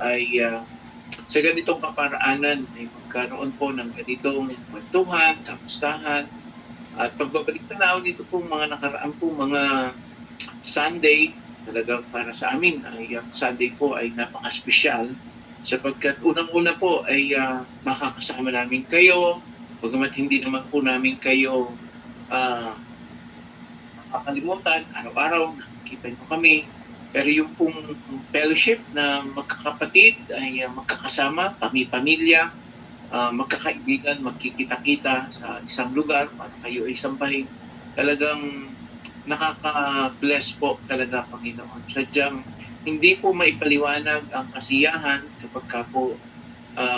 ay sa ganitong kaparaanan ay magkaroon po ng ganitong kwentuhan, kamustahan, at pagbabalik tanaw dito pong mga nakaraan pong mga Sunday. Talagang para sa amin ay ang Sunday po ay napaka-espesyal sapagkat unang-una po ay makakasama namin kayo, bagamat hindi naman po namin kayo makakalimutan, araw-araw nakikita nyo kami. Pero yung pong fellowship na magkakapatid ay magkakasama, pamilya, magkakaibigan, magkikita-kita sa isang lugar para kayo ay sambahin. Talagang nakaka-bless po talaga, Panginoon. Sadyang hindi po maipaliwanag ang kasiyahan kapag ka po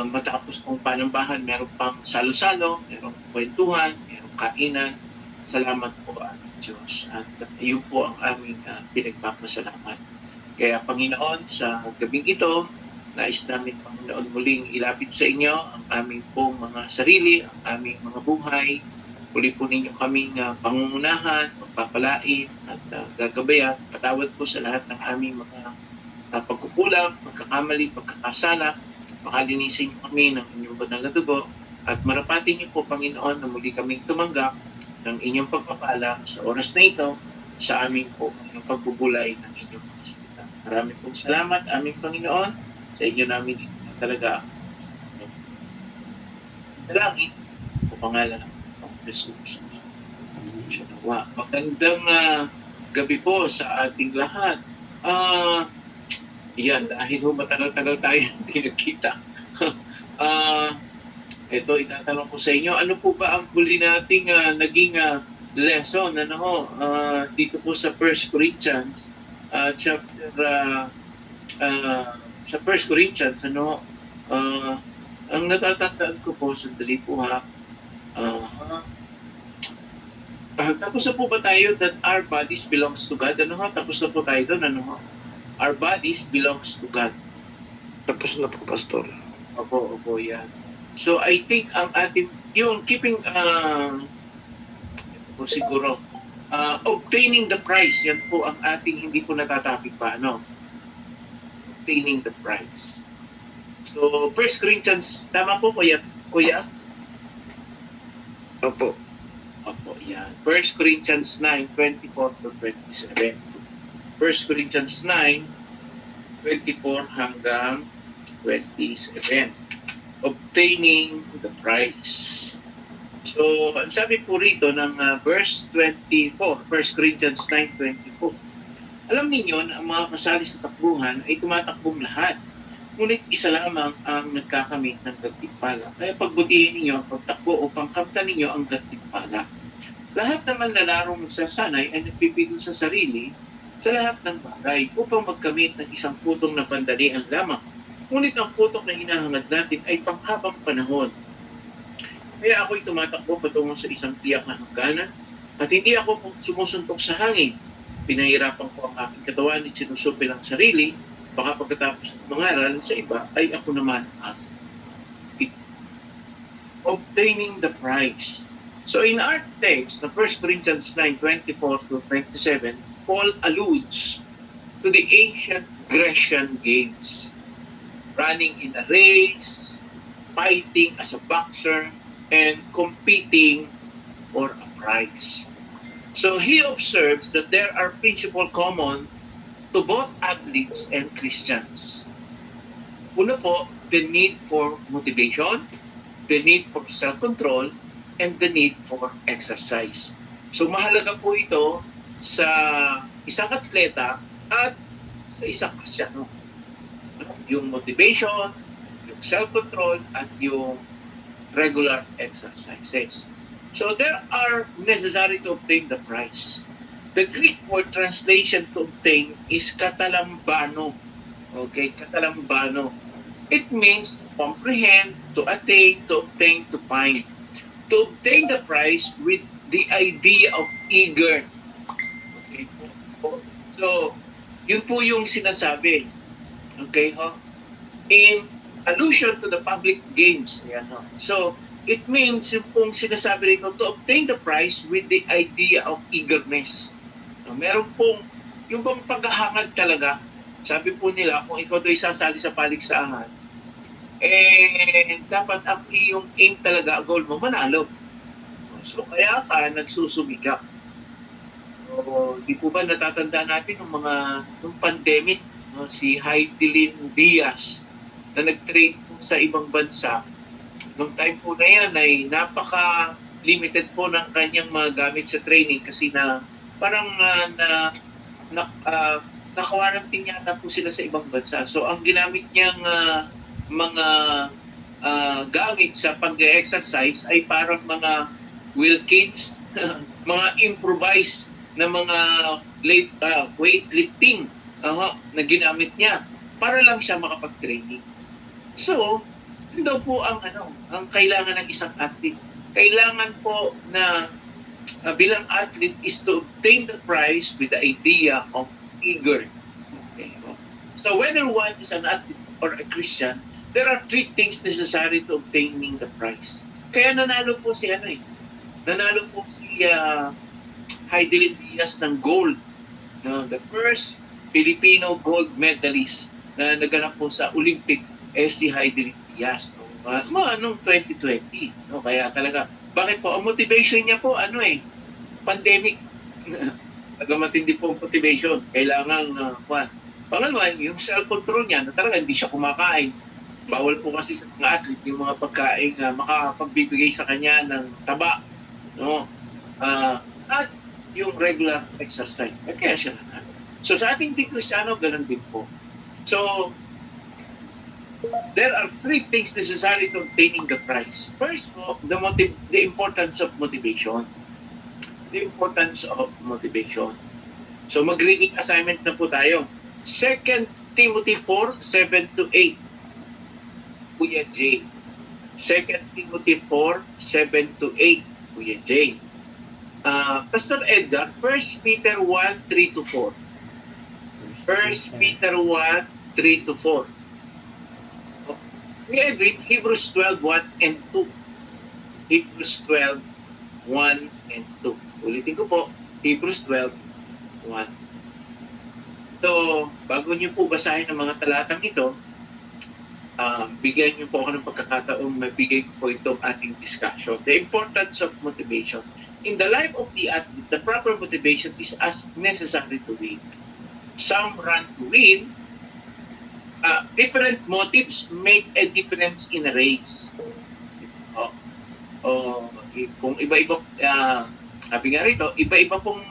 matapos kong panambahan, meron pang salo-salo, merong kwentuhan, merong kainan. Salamat po, Diyos. At yun po ang aming pinagpapasalamat. Kaya, Panginoon, sa gabing ito, nais namin, Panginoon, muling ilapit sa inyo ang aming pong mga sarili, ang aming mga buhay. Muli po ninyo kaming pangungunahan, pagpapalain at gagabayan. Patawad po sa lahat ng aming mga pagkukulang, pagkakamali, pagkakasala. Makalinisin kami ng inyong banal na dugo at marapatin niyo po, Panginoon, na muli kaming tumanggap ng inyong pagpapala sa oras na ito sa aming po ng pagbubulay ng inyong mga salita. Maraming pong salamat, aming Panginoon, sa inyo namin talaga dalangin sa pangalan ng Jesus. Magandang gabi po sa ating lahat. Yan, dahil matagal-tagal tayo hindi nagkita. Ito, itatanong ko sa inyo, ano po ba ang huli nating naging lesson dito po sa 1 Corinthians chapter sa 1 Corinthians ang natatandaan ko po, sandali po ha, tapos na po ba tayo that our bodies belongs to God? Tapos na po tayo doon, Our bodies belongs to God. Tapos na po, Pastor. Opo, yan. So, I think ang ating, yung keeping, siguro, obtaining the prize, yan po ang ating hindi po natatapik pa, Obtaining the prize. So, 1 Corinthians, tama po, Kuya? Opo. Opo, yan. 1 Corinthians 9:24 to 27. 1 Corinthians 9, 24 hanggang 27. Obtaining the prize. So, ang sabi po rito ng verse 24, 1 Corinthians 9:24. Alam niyo, ang mga kasali sa takbuhan ay tumatakbong lahat. Ngunit isa lamang ang nagkakamit ng gantimpala. Kaya pagbutihin ninyo ang pagtakbo upang kamtan ninyo ang gantimpala. Lahat naman na larong nagsasanay ay nagpipigil sa sarili sa lahat ng bagay upang magkamit ng isang putong na pandalian lamang. Ngunit ang putok na hinahangad natin ay panghabang panahon. Kaya ako'y tumatakbo patungo sa isang tiyak na hangganan at hindi ako sumusuntok sa hangin. Pinahirapan ko ang aking katawan at sinusupi ang sarili, baka pagkatapos ng mangaral sa iba ay ako naman ang obtaining the prize. So in our text, na 1 Corinthians 9:24 to 27, Paul alludes to the ancient Grecian games, running in a race, fighting as a boxer, and competing for a prize. So he observes that there are principles common to both athletes and Christians. Una po, the need for motivation, the need for self-control, and the need for exercise. So mahalaga po ito sa isang atleta at sa isang Kristyano. Yung motivation, yung self-control, at yung regular exercises. So there are necessary to obtain the prize. The Greek word translation to obtain is katalambano. Okay, katalambano. It means to comprehend, to attain, to obtain, to find. To obtain the prize with the idea of eager. Okay. So, yun po yung sinasabi. Okay, in allusion to the public games. Ayan, so, it means yung pong sinasabi rito to obtain the prize with the idea of eagerness. Meron pong yung pong paghahangad talaga sabi po nila, kung ikaw do'y sasali sa paligsahan, dapat ang iyong aim talaga, goal mo, manalo. So, kaya ka nagsusumikap. So, di po ba natatandaan natin nung pandemic, no, si Heidelin Diaz na nag-train sa ibang bansa. Nung time po na yan ay napaka-limited po ng kanyang mga gamit sa training kasi na parang nakawarantin yata po sila sa ibang bansa. So, ang ginamit niyang mga gamit sa pag-exercise ay parang mga wheel kits, mga improvised na mga weightlifting na ginamit niya para lang siya makapag-training. So, yun daw po ang kailangan ng isang athlete. Kailangan po na bilang athlete is to obtain the prize with the idea of eager. Okay. So whether one is an athlete or a Christian, there are 3 things necessary to obtaining the prize. Kaya nanalo po si nanalo po si Heidelin Diaz ng gold. No, the first Filipino gold medalist na naganap po sa Olympic si Heidelin Diaz. Noong 2020. No, kaya talaga, bakit po? Ang motivation niya po, pandemic. Nagamatindi po ang motivation. Kailangan, pangalawa, yung self-control niya, na talaga hindi siya kumakain. Bawal po kasi sa mga athlete yung mga pagkain makapagbibigay sa kanya ng taba. No? At yung regular exercise. Kaya siya nanalo. So sa ating di Kristiyano, ganun din po. So, there are 3 things necessary to obtaining the prize. First, the importance of motivation. The importance of motivation. So, mag-reading assignment na po tayo. 2 Timothy 4, 7-8. Kuya J. 2 Timothy 4, 7-8. Kuya J. Pastor Edgar, 1 Peter 1, 3-4. 1 Peter 1, 3-4. We read Hebrews 12, 1 and 2. Hebrews 12, 1 and 2. Ulitin ko po, Hebrews 12, 1. So, bago niyo po basahin ang mga talatang ito, bigyan niyo po ako ng pagkakataong mabigay ko po itong ating discussion. The importance of motivation. In the life of the athlete, the proper motivation is as necessary to win. Some run to win. Different motives make a difference in a race. Kung iba-iba, sabi nga rito, iba-iba pong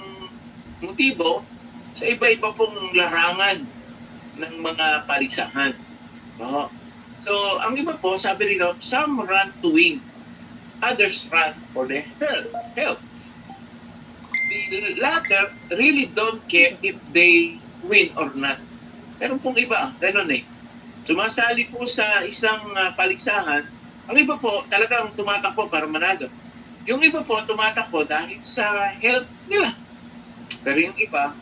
motibo sa iba-iba pong larangan ng mga paligsahan. So, ang iba po, sabi rito, some run to win, others run for the help. The latter really don't care if they win or not. Meron pong iba, ganun Sumasali po sa isang paligsahan, ang iba po talagang tumatakbo para manalo. Yung iba po tumatakbo dahil sa health nila. Pero yung iba,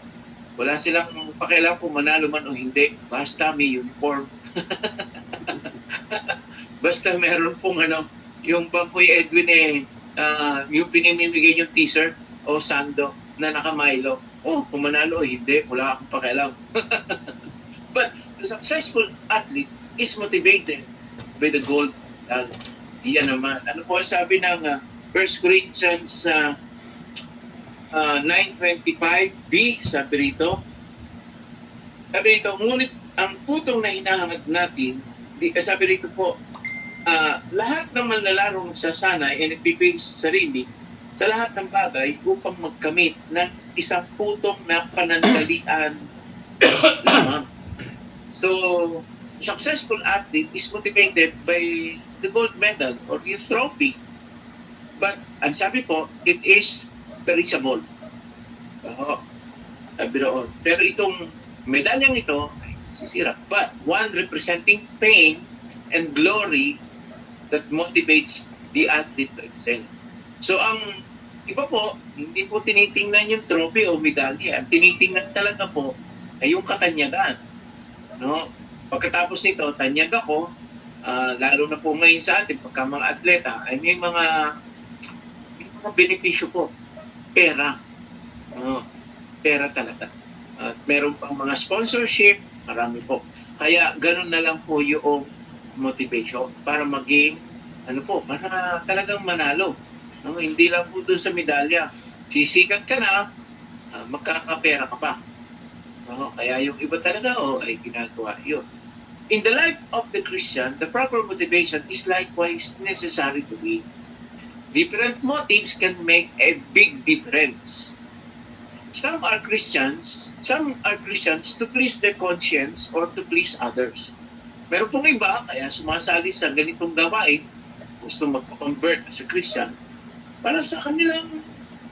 wala silang pakialam kung manalo man o hindi. Basta may uniform. Basta meron pong yung Bangkoy Edwin yung pinimimigay yung t-shirt o sando na naka-Milo. Kung manalo o hindi, wala akong pakialam. But the successful athlete is motivated by the gold medal. Iyan naman. Ano po sabi ng 1 Corinthians 9:25b, sabi rito, ngunit ang putong na hinahangad natin, sabi rito po, lahat ng manlalarong nagsasanay ay nagpipigil sa sarili sa lahat ng bagay upang magkamit ng isang putong na panandalian lamang. So, successful athlete is motivated by the gold medal or the trophy. But, ang sabi po, it is perishable. Pero itong medalyang ito ay sisira. But, one representing fame and glory that motivates the athlete to excel. So, ang iba po, hindi po tinitingnan yung trophy o medalya. Ang tinitingnan talaga po ay yung katanyagan. Pagkatapos nito, tanyag ako, lalo na po ngayon sa atin, pagka mga atleta, ay may mga benepisyo po. Pera. Pera talaga. At meron pang mga sponsorship, Marami po. Kaya ganun na lang po yung motivation para maging, para talagang manalo. No? Hindi lang po doon sa medalya. Sisikat ka na, magkakapera ka pa. No? Kaya yung iba talaga, ay ginagawa yun. In the life of the Christian, the proper motivation is likewise necessary to be. Different motives can make a big difference. Some are Christians to please their conscience or to please others. Meron pong iba, kaya sumasali sa ganitong gawain, gusto mag-convert as a Christian, para sa kanilang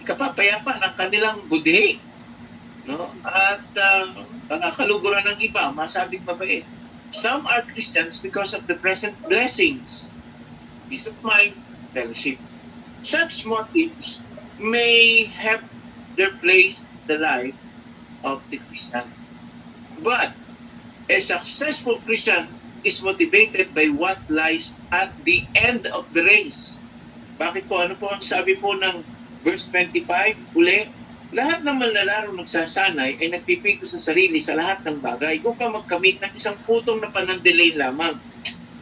ikapapayapa ng kanilang budhi. No? At panakaluguran ng iba, masabing mabait. Some are Christians because of the present blessings, peace of mind, fellowship. Such motives may have their place in the life of the Christian. But a successful Christian is motivated by what lies at the end of the race. Bakit po? Ano po ang sabi po ng verse 25? Uli, lahat ng manlalaro nagsasanay ay nagpipigil sa sarili sa lahat ng bagay kung ka magkamit ng isang putong na panandilay lamang.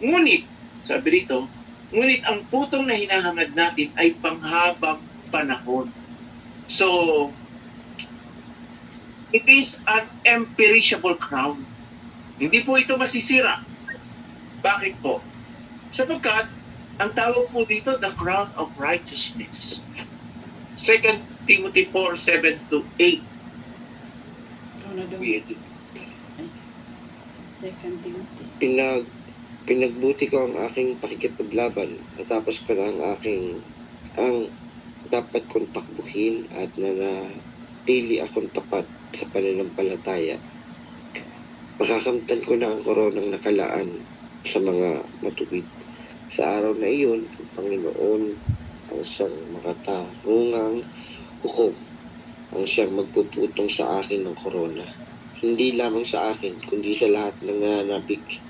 Ngunit, sabi rito, ngunit ang putong na hinahangad natin ay panghabang panahon. So, it is an imperishable crown. Hindi po ito masisira. Bakit po? Sapagkat, ang tawag po dito, the crown of righteousness. 2 Timothy 4:7-8. Pinagbuti ko ang aking pakikipaglaban, natapos ko na ang dapat kong takbuhin at nanatili akong tapat sa pananampalataya. Makakamtan ko na ang koronang nakalaan sa mga matuwid. Sa araw na iyon, ang Panginoon ang siyang makatarungang hukom, ang siyang magpuputong sa akin ng korona. Hindi lamang sa akin, kundi sa lahat ng nananabik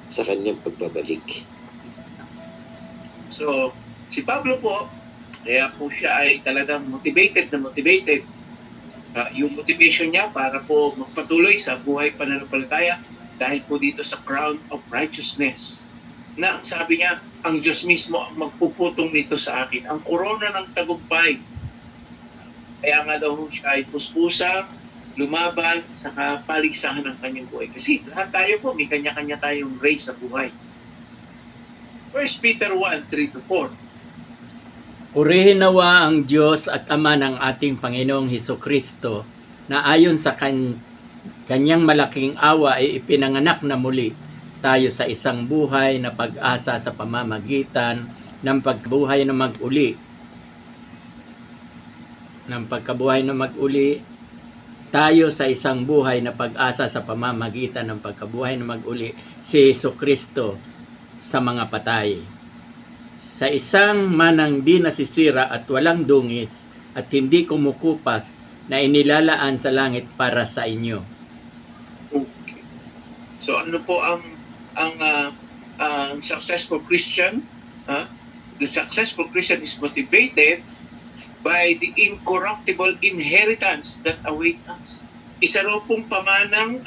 sa kanyang pagbabalik. So, si Pablo po, kaya po siya ay talagang motivated. Yung motivation niya para po magpatuloy sa buhay pananampalataya dahil po dito sa crown of righteousness. Na ang sabi niya, ang Diyos mismo ang magpuputong nito sa akin. Ang korona ng tagumpay. Kaya nga daw siya ay puspusa, lumaban sa kapaligsahan ng kanyang buhay. Kasi lahat tayo po, may kanya-kanya tayong race sa buhay. 1 Peter 1:3-4. Purihin nawa ang Diyos at Ama ng ating Panginoong Hesukristo na ayon sa kanyang malaking awa ay ipinanganak na muli tayo sa isang buhay na pag-asa sa pamamagitan ng pagkabuhay na mag-uli. Tayo sa isang buhay na pag-asa sa pamamagitan ng pagkabuhay na mag-uli si Hesukristo sa mga patay. Sa isang manang di nasisira at walang dungis at hindi kumukupas na inilalaan sa langit para sa inyo. Okay. So ano po ang successful Christian? The successful Christian is motivated by the incorruptible inheritance that await us. Isa raw pong pamanang,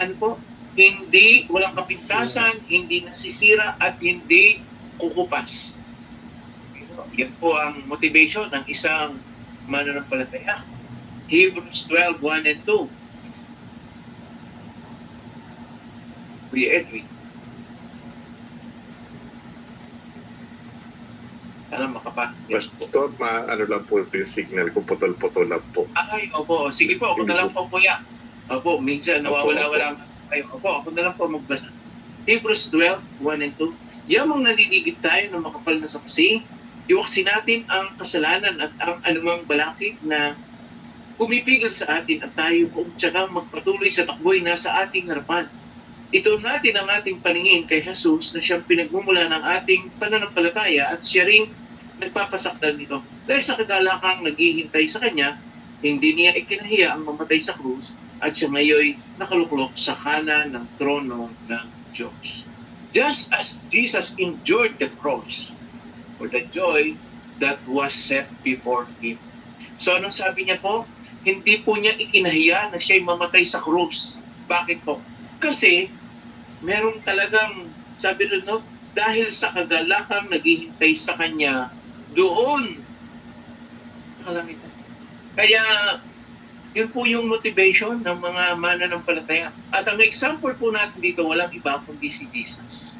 hindi walang kapintasan, hindi nasisira at hindi kukupas. Yan po ang motivation ng isang mananampalataya. Hebrews 12:1-2. Kuya Edwin. Alam makapa. Mas ito, lang po yung signal ko, putol-putol lang po. Ay, opo. Sige po, ako na lang po, kuya. Opo, minsan nawawala-wala kayo. Opo, ako na lang po magbasa. Hebrews 12:1-2. Yamang naliligid tayo ng makapal na saksi, iwaksin natin ang kasalanan at ang anumang balakid na pumipigil sa atin at tayo kung tiyagang magpatuloy sa takboy na sa ating harapan. Ito natin ang ating paningin kay Jesus na siyang pinagmumula ng ating pananampalataya at siya ring nagpapasakdal nito. Dahil sa kagalakang naghihintay sa kanya, hindi niya ikinahiya ang mamatay sa krus at siya ngayon nakaluklok sa kanan ng trono ng Diyos. Just as Jesus endured the cross for the joy that was set before Him. So anong sabi niya po? Hindi po niya ikinahiya na siya'y mamatay sa krus. Bakit po? Kasi, meron talagang, sabi rin, no, dahil sa kagalakang naghihintay sa kanya, doon, kalangitan. Kaya, yun po yung motivation ng mga mananampalataya. At ang example po natin dito, walang iba kundi si Jesus.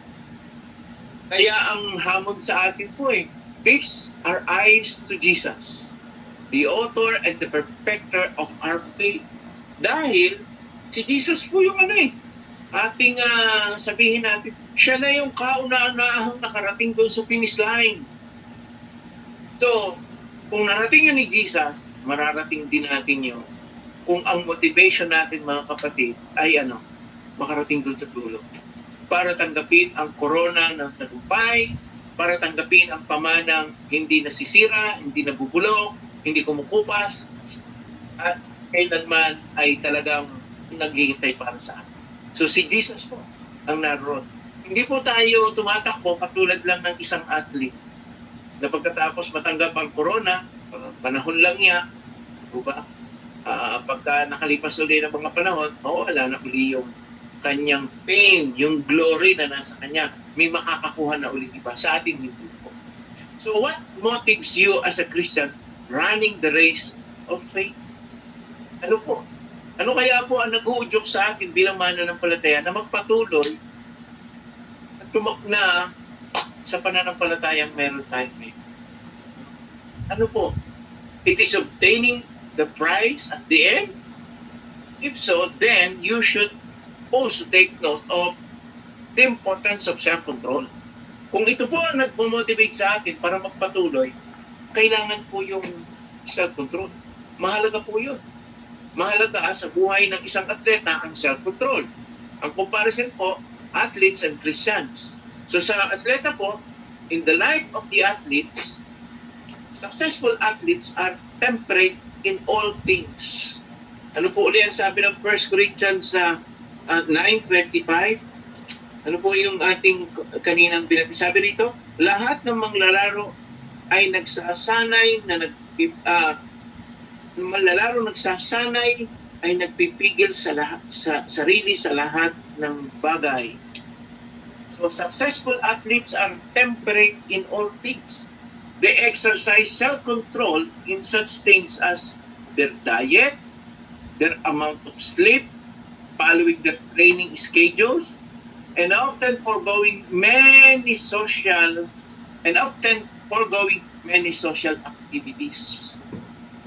Kaya ang hamon sa atin po fix our eyes to Jesus, the author and the perfecter of our faith. Dahil si Jesus po yung ating sabihin natin, siya na yung kauna-unahang nakarating doon sa finish line. So, kung narating yun ni Jesus, mararating din natin yun. Kung ang motivation natin, mga kapatid, ay makarating doon sa dulo. Para tanggapin ang korona ng tagumpay, para tanggapin ang pamanang hindi nasisira, hindi nabubulok, hindi kumukupas, at kailanman ay talagang naghihintay para sa atin. So si Jesus po ang naroon. Hindi po tayo tumatakbo katulad lang ng isang athlete na pagkatapos matanggap ang corona, panahon lang niya, diba? Pagka nakalipas ulit ng mga panahon, wala na uli yung kanyang fame, yung glory na nasa kanya. May makakakuha na ulit iba. Sa atin, hindi po. So what motives you as a Christian running the race of faith? Ano po? Ano kaya po ang nag-uudyok sa akin bilang mananampalataya na magpatuloy at tumakna sa pananampalatayang meron tayo ngayon? Ano po? It is obtaining the prize at the end? If so, then you should also take note of the importance of self-control. Kung ito po ang nag-motivate sa atin para magpatuloy, kailangan po yung self-control. Mahalaga po yun. Mahalaga sa buhay ng isang atleta ang self-control. Ang comparison po, athletes and Christians. So sa atleta po, in the life of the athletes, successful athletes are temperate in all things. Ano po ulit ang sabi ng 1 Corinthians 9:25? Ano po yung ating kaninang pinag-sabi rito? Lahat ng manglalaro ay nagsasanay nagsasanay ay nagpipigil sa sarili sa lahat ng bagay. So successful athletes are temperate in all things. They exercise self-control in such things as their diet, their amount of sleep, following their training schedules, and often foregoing many social activities.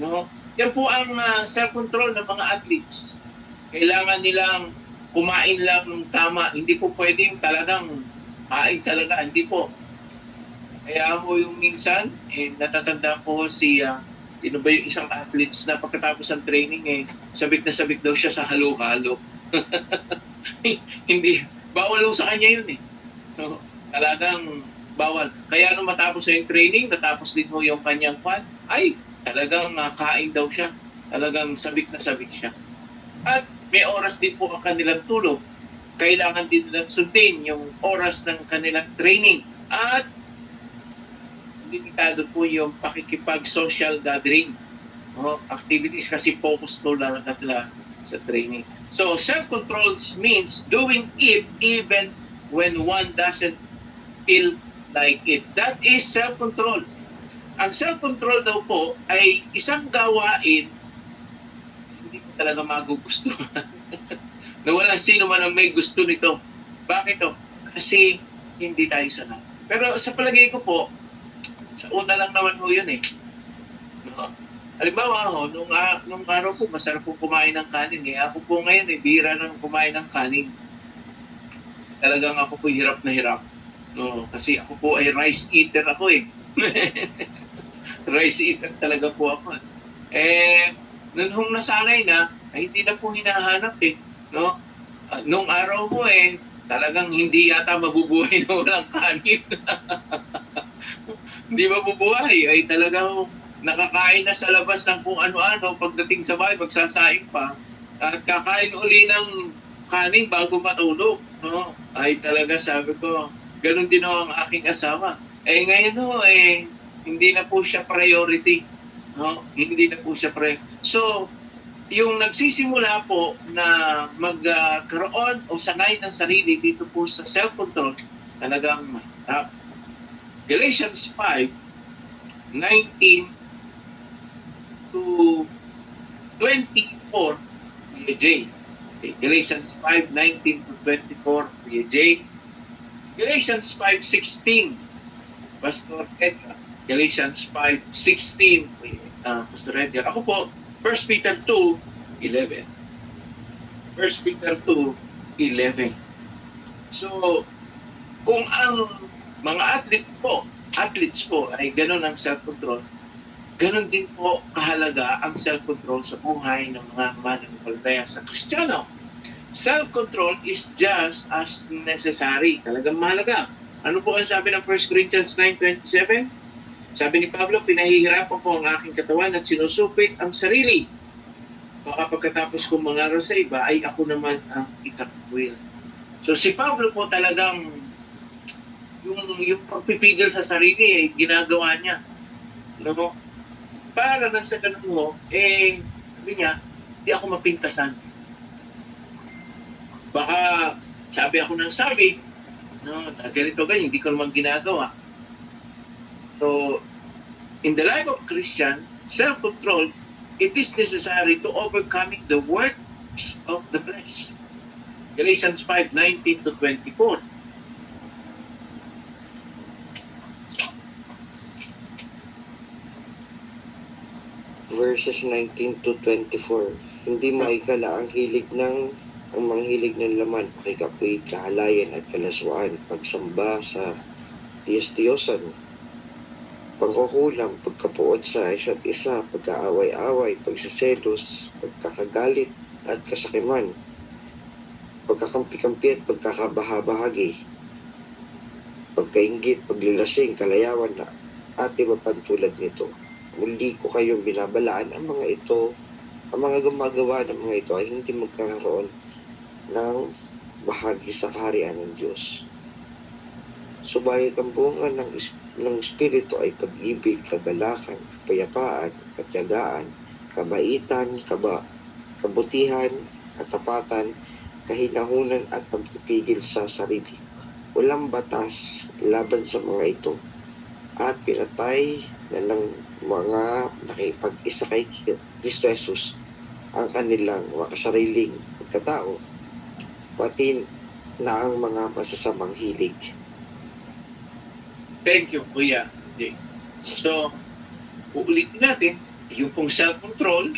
No? Yan po ang self-control ng mga athletes. Kailangan nilang kumain lang ng tama. Hindi po pwedeng talagang kain talaga. Hindi po. Kaya ako yung minsan, natatanda ko sino ba yung isang athletes na pagkatapos ng training, sabik na sabik daw siya sa halo-halo. Hindi, bawal sa kanya yun So, talagang bawal. Kaya nung matapos yung training, natapos din mo yung kanyang talagang kain daw siya. Talagang sabik na sabik siya. At may oras din po ang kanilang tulog. Kailangan din nilang sundin yung oras ng kanilang training. At limitado po yung pakikipag-social gathering. Activities kasi focus po lang kanila sa training. So, self-control means doing it even when one doesn't feel like it. That is self-control. Ang self-control daw po ay isang gawain hindi ko talaga magugustuhan. Na walang sino man ang may gusto nito. Bakit to? Kasi hindi tayo sanay. Pero sa palagay ko po, sa una lang naman po yun No? Halimbawa nung araw po, masarap po kumain ng kanin. Ako po ngayon, bihira nang kumain ng kanin. Talagang ako po hirap na hirap. No? Kasi ako po ay rice eater ako Rice eater talaga po ako. Nung nasanay na, ay hindi na po hinahanap No? Nung araw po talagang hindi yata mabubuhay na walang kanin. Hindi mabubuhay. Ay talagang nakakain na sa labas ng kung ano-ano. Pagdating sa bahay, magsasaing pa. At kakain uli ng kanin bago matulog. No? Ay talaga sabi ko, ganun din ang aking asawa. Ngayon hindi na po siya priority. No? Hindi na po siya priority. So, yung nagsisimula po na magkaroon o sanay ng sarili dito po sa self-control, talagang mahirap. Galatians 5:19 to 24, Kuya J. Okay, Galatians 5:19 to 24, Kuya J. Galatians 5:16, Pastor Edgar. Galatians 5:16, Pastor Edgar. Ako po, 1 Peter 2:11. 1 Peter 2:11. So, kung ang mga athletes po ay gano'n ang self-control, gano'n din po kahalaga ang self-control sa buhay ng mga mananampalataya sa Kristiyano. Self-control is just as necessary. Talagang mahalaga. Ano po ang sabi ng 1 Corinthians 9:27? Sabi ni Pablo, pinahihirapan ko ang aking katawan at sinusupit ang sarili. Baka pagkatapos kong mangaral sa iba, ay ako naman ang itakwil. So si Pablo po talagang yung pagpipigil sa sarili ay ginagawa niya. No? Para na sa ganun mo, sabi niya, hindi ako mapintasan. Baka sabi ako ng sabi, no, ganito ganyan, hindi ko naman ginagawa. So, in the life of Christian, self-control, it is necessary to overcoming the works of the flesh. Galatians 5:19 to 24. Verses 19 to 24. Hindi maikala ang mga hilig ng laman, pakikapit, kahalayan at kalaswaan, pagsamba sa Diyos-Diyosan, pangkukulam, pagkapuot sa isa't isa, pagkaaway-away, pagsiselos, pagkakagalit at kasakiman, pagkakampi-kampi at pagkakabahabahagi, pagkainggit, paglilasing, kalayawan at iba pang tulad nito. Muli ko kayong binabalaan ang mga gumagawa ng mga ito ay hindi magkakaroon ng bahagi sa kaharian ng Diyos. Subalit ang bunga ng Espiritu ay pag-ibig, kagalakan, kapayapaan, katyagaan, kabaitan, kabutihan, katapatan, kahinahunan at pagpipigil sa sarili. Walang batas laban sa mga ito at pinatay na ng mga nakipag-isa kay Kristo Jesus ang kanilang makasariling pagkatao, pati na ang mga masasamang hilig. Thank you, Kuya Jay. So, uulitin natin, yung pong self-control,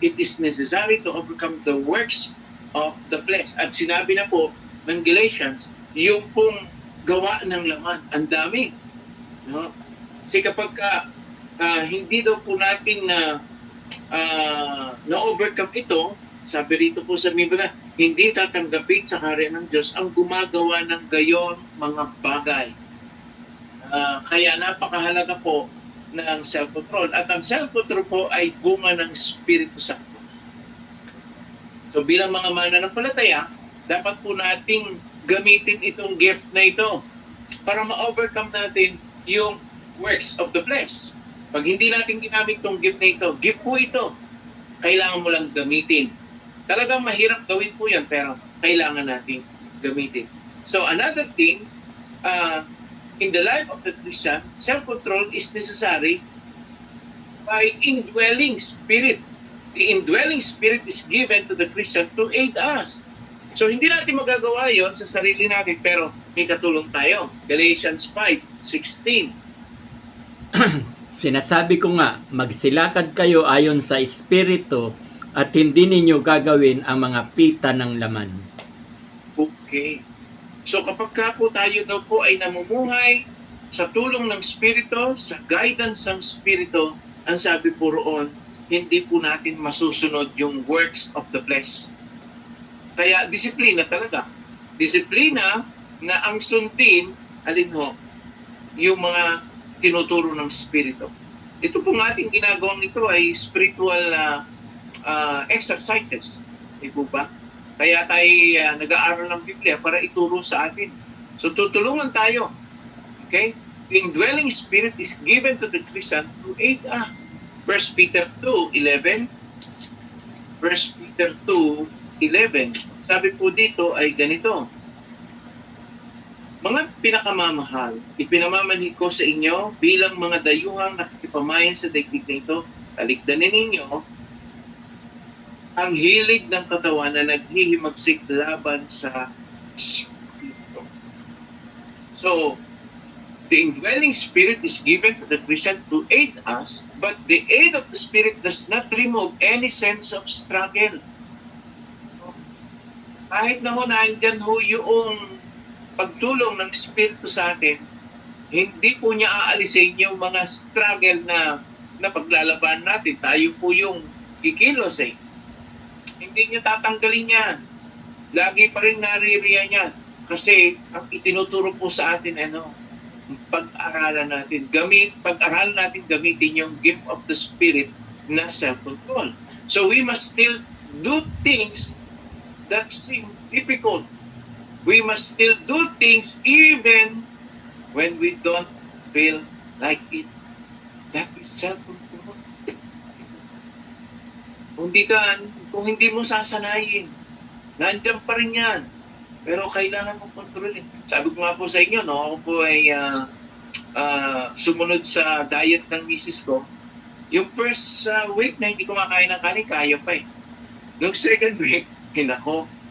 it is necessary to overcome the works of the flesh. At sinabi na po ng Galatians, yung pong gawa ng laman, ang dami. No? Kasi kapag hindi daw po natin na-overcome ito, sabi rito po sa Biblia, hindi tatanggapin sa kaharian ng Diyos ang gumagawa ng gayon mga bagay. Kaya napakahalaga po ng self-control. At ang self-control po ay bunga ng Espiritu Santo. So bilang mga mananampalataya, dapat po nating gamitin itong gift na ito para ma-overcome natin yung works of the flesh. Pag hindi natin ginamit itong gift na ito, gift po ito. Kailangan mo lang gamitin. Talagang mahirap gawin po yan, pero kailangan natin gamitin. So another thing, in the life of the Christian, self-control is necessary by indwelling spirit. The indwelling spirit is given to the Christian to aid us. So hindi natin magagawa yon sa sarili natin, pero may katulong tayo. Galatians 5:16. Sinasabi ko nga, magsilakad kayo ayon sa Espiritu at hindi ninyo gagawin ang mga pita ng laman. Okay. So kapag ka po tayo daw po ay namumuhay sa tulong ng Espiritu, sa guidance ng Espiritu, ang sabi po roon, hindi po natin masusunod yung works of the flesh. Kaya disiplina talaga. Disiplina na ang sundin, alin ho, yung mga tinuturo ng Espiritu. Ito pong ating ginagawang ito ay spiritual exercises. Di po ba? Kaya tayo nag-aaral ng Biblia para ituro sa atin. So tutulungan tayo. Okay? The indwelling spirit is given to the Christian to aid us. 1 Peter 2:11. 1 Peter 2:11. Sabi po dito ay ganito, mga pinakamamahal, ipinamamanhid ko sa inyo bilang mga dayuhang nakikipamayan sa daigdig na ito. Talikdanin ninyo ang hilig ng katawan na naghihimagsik laban sa Espiritu. So, the indwelling Spirit is given to the Christian to aid us, but the aid of the Spirit does not remove any sense of struggle. Kahit na ho nandyan ho yung pagtulong ng Espiritu sa atin, hindi po niya aalisin yung mga struggle na paglalaban natin. Tayo po yung kikilos eh. Hindi niya tatanggalin yan. Lagi pa rin naririyan yan. Kasi ang itinuturo po sa atin, pag-aralan natin. Pag-aralan natin gamitin yung gift of the Spirit na self-control. So we must still do things that seem difficult. We must still do things even when we don't feel like it. That is self-control. Kung hindi mo sasanayin, nandiyan pa rin yan. Pero kailangan mong kontrolin. Sabi ko nga po sa inyo, ako po ay sumunod sa diet ng misis ko. Yung first week na hindi kumakain ng kanin, kaya pa eh. Noong second week,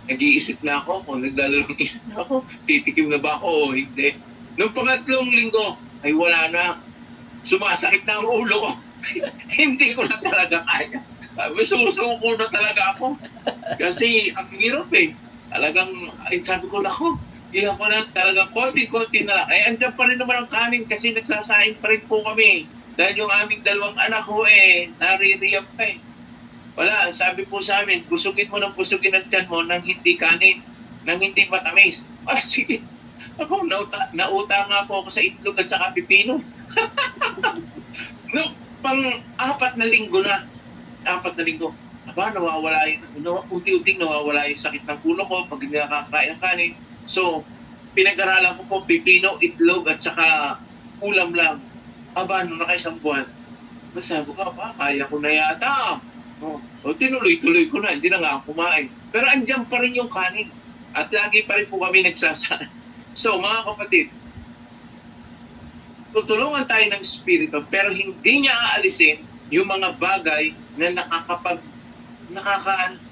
nag-iisip na ako kung naglalulong isip na ako, titikim na ba ako o hindi. Noong pangatlong linggo, ay wala na. Sumasakit na ang ulo ko. Hindi ko na talaga kaya. Susuko na talaga ako. Kasi ang hirap eh. Talagang, sabi ko, hindi ako na talagang konti-konti na lang. Ay, andyan pa rin naman ang kanin kasi nagsasain pa rin po kami. Dahil yung aming dalawang anak ko naririyap pa eh. Wala, sabi po sa amin, busugin mo ng busugin ang tiyan mo nang hindi kanin, nang hindi matamis. Sige. Ako, nauta nga po ako sa itlog at saka pipino. No, pang-4 na linggo na. 4 na linggo. Nawawala unti-unting nawawala yung sakit ng ulo ko pag hindi nakakain ng kanin. So, pinag-aralan ko po pipino, itlog at saka ulam lang. Nung nakaisang buwan, sabi ko, kaya ko na yata. Tinuloy-tuloy ko na, hindi na nga ako kumain. Pero andyan pa rin yung kanin. At lagi pa rin po kami nagsasana. So, mga kapatid, tutulungan tayo ng Espiritu, pero hindi niya aalisin yung mga bagay na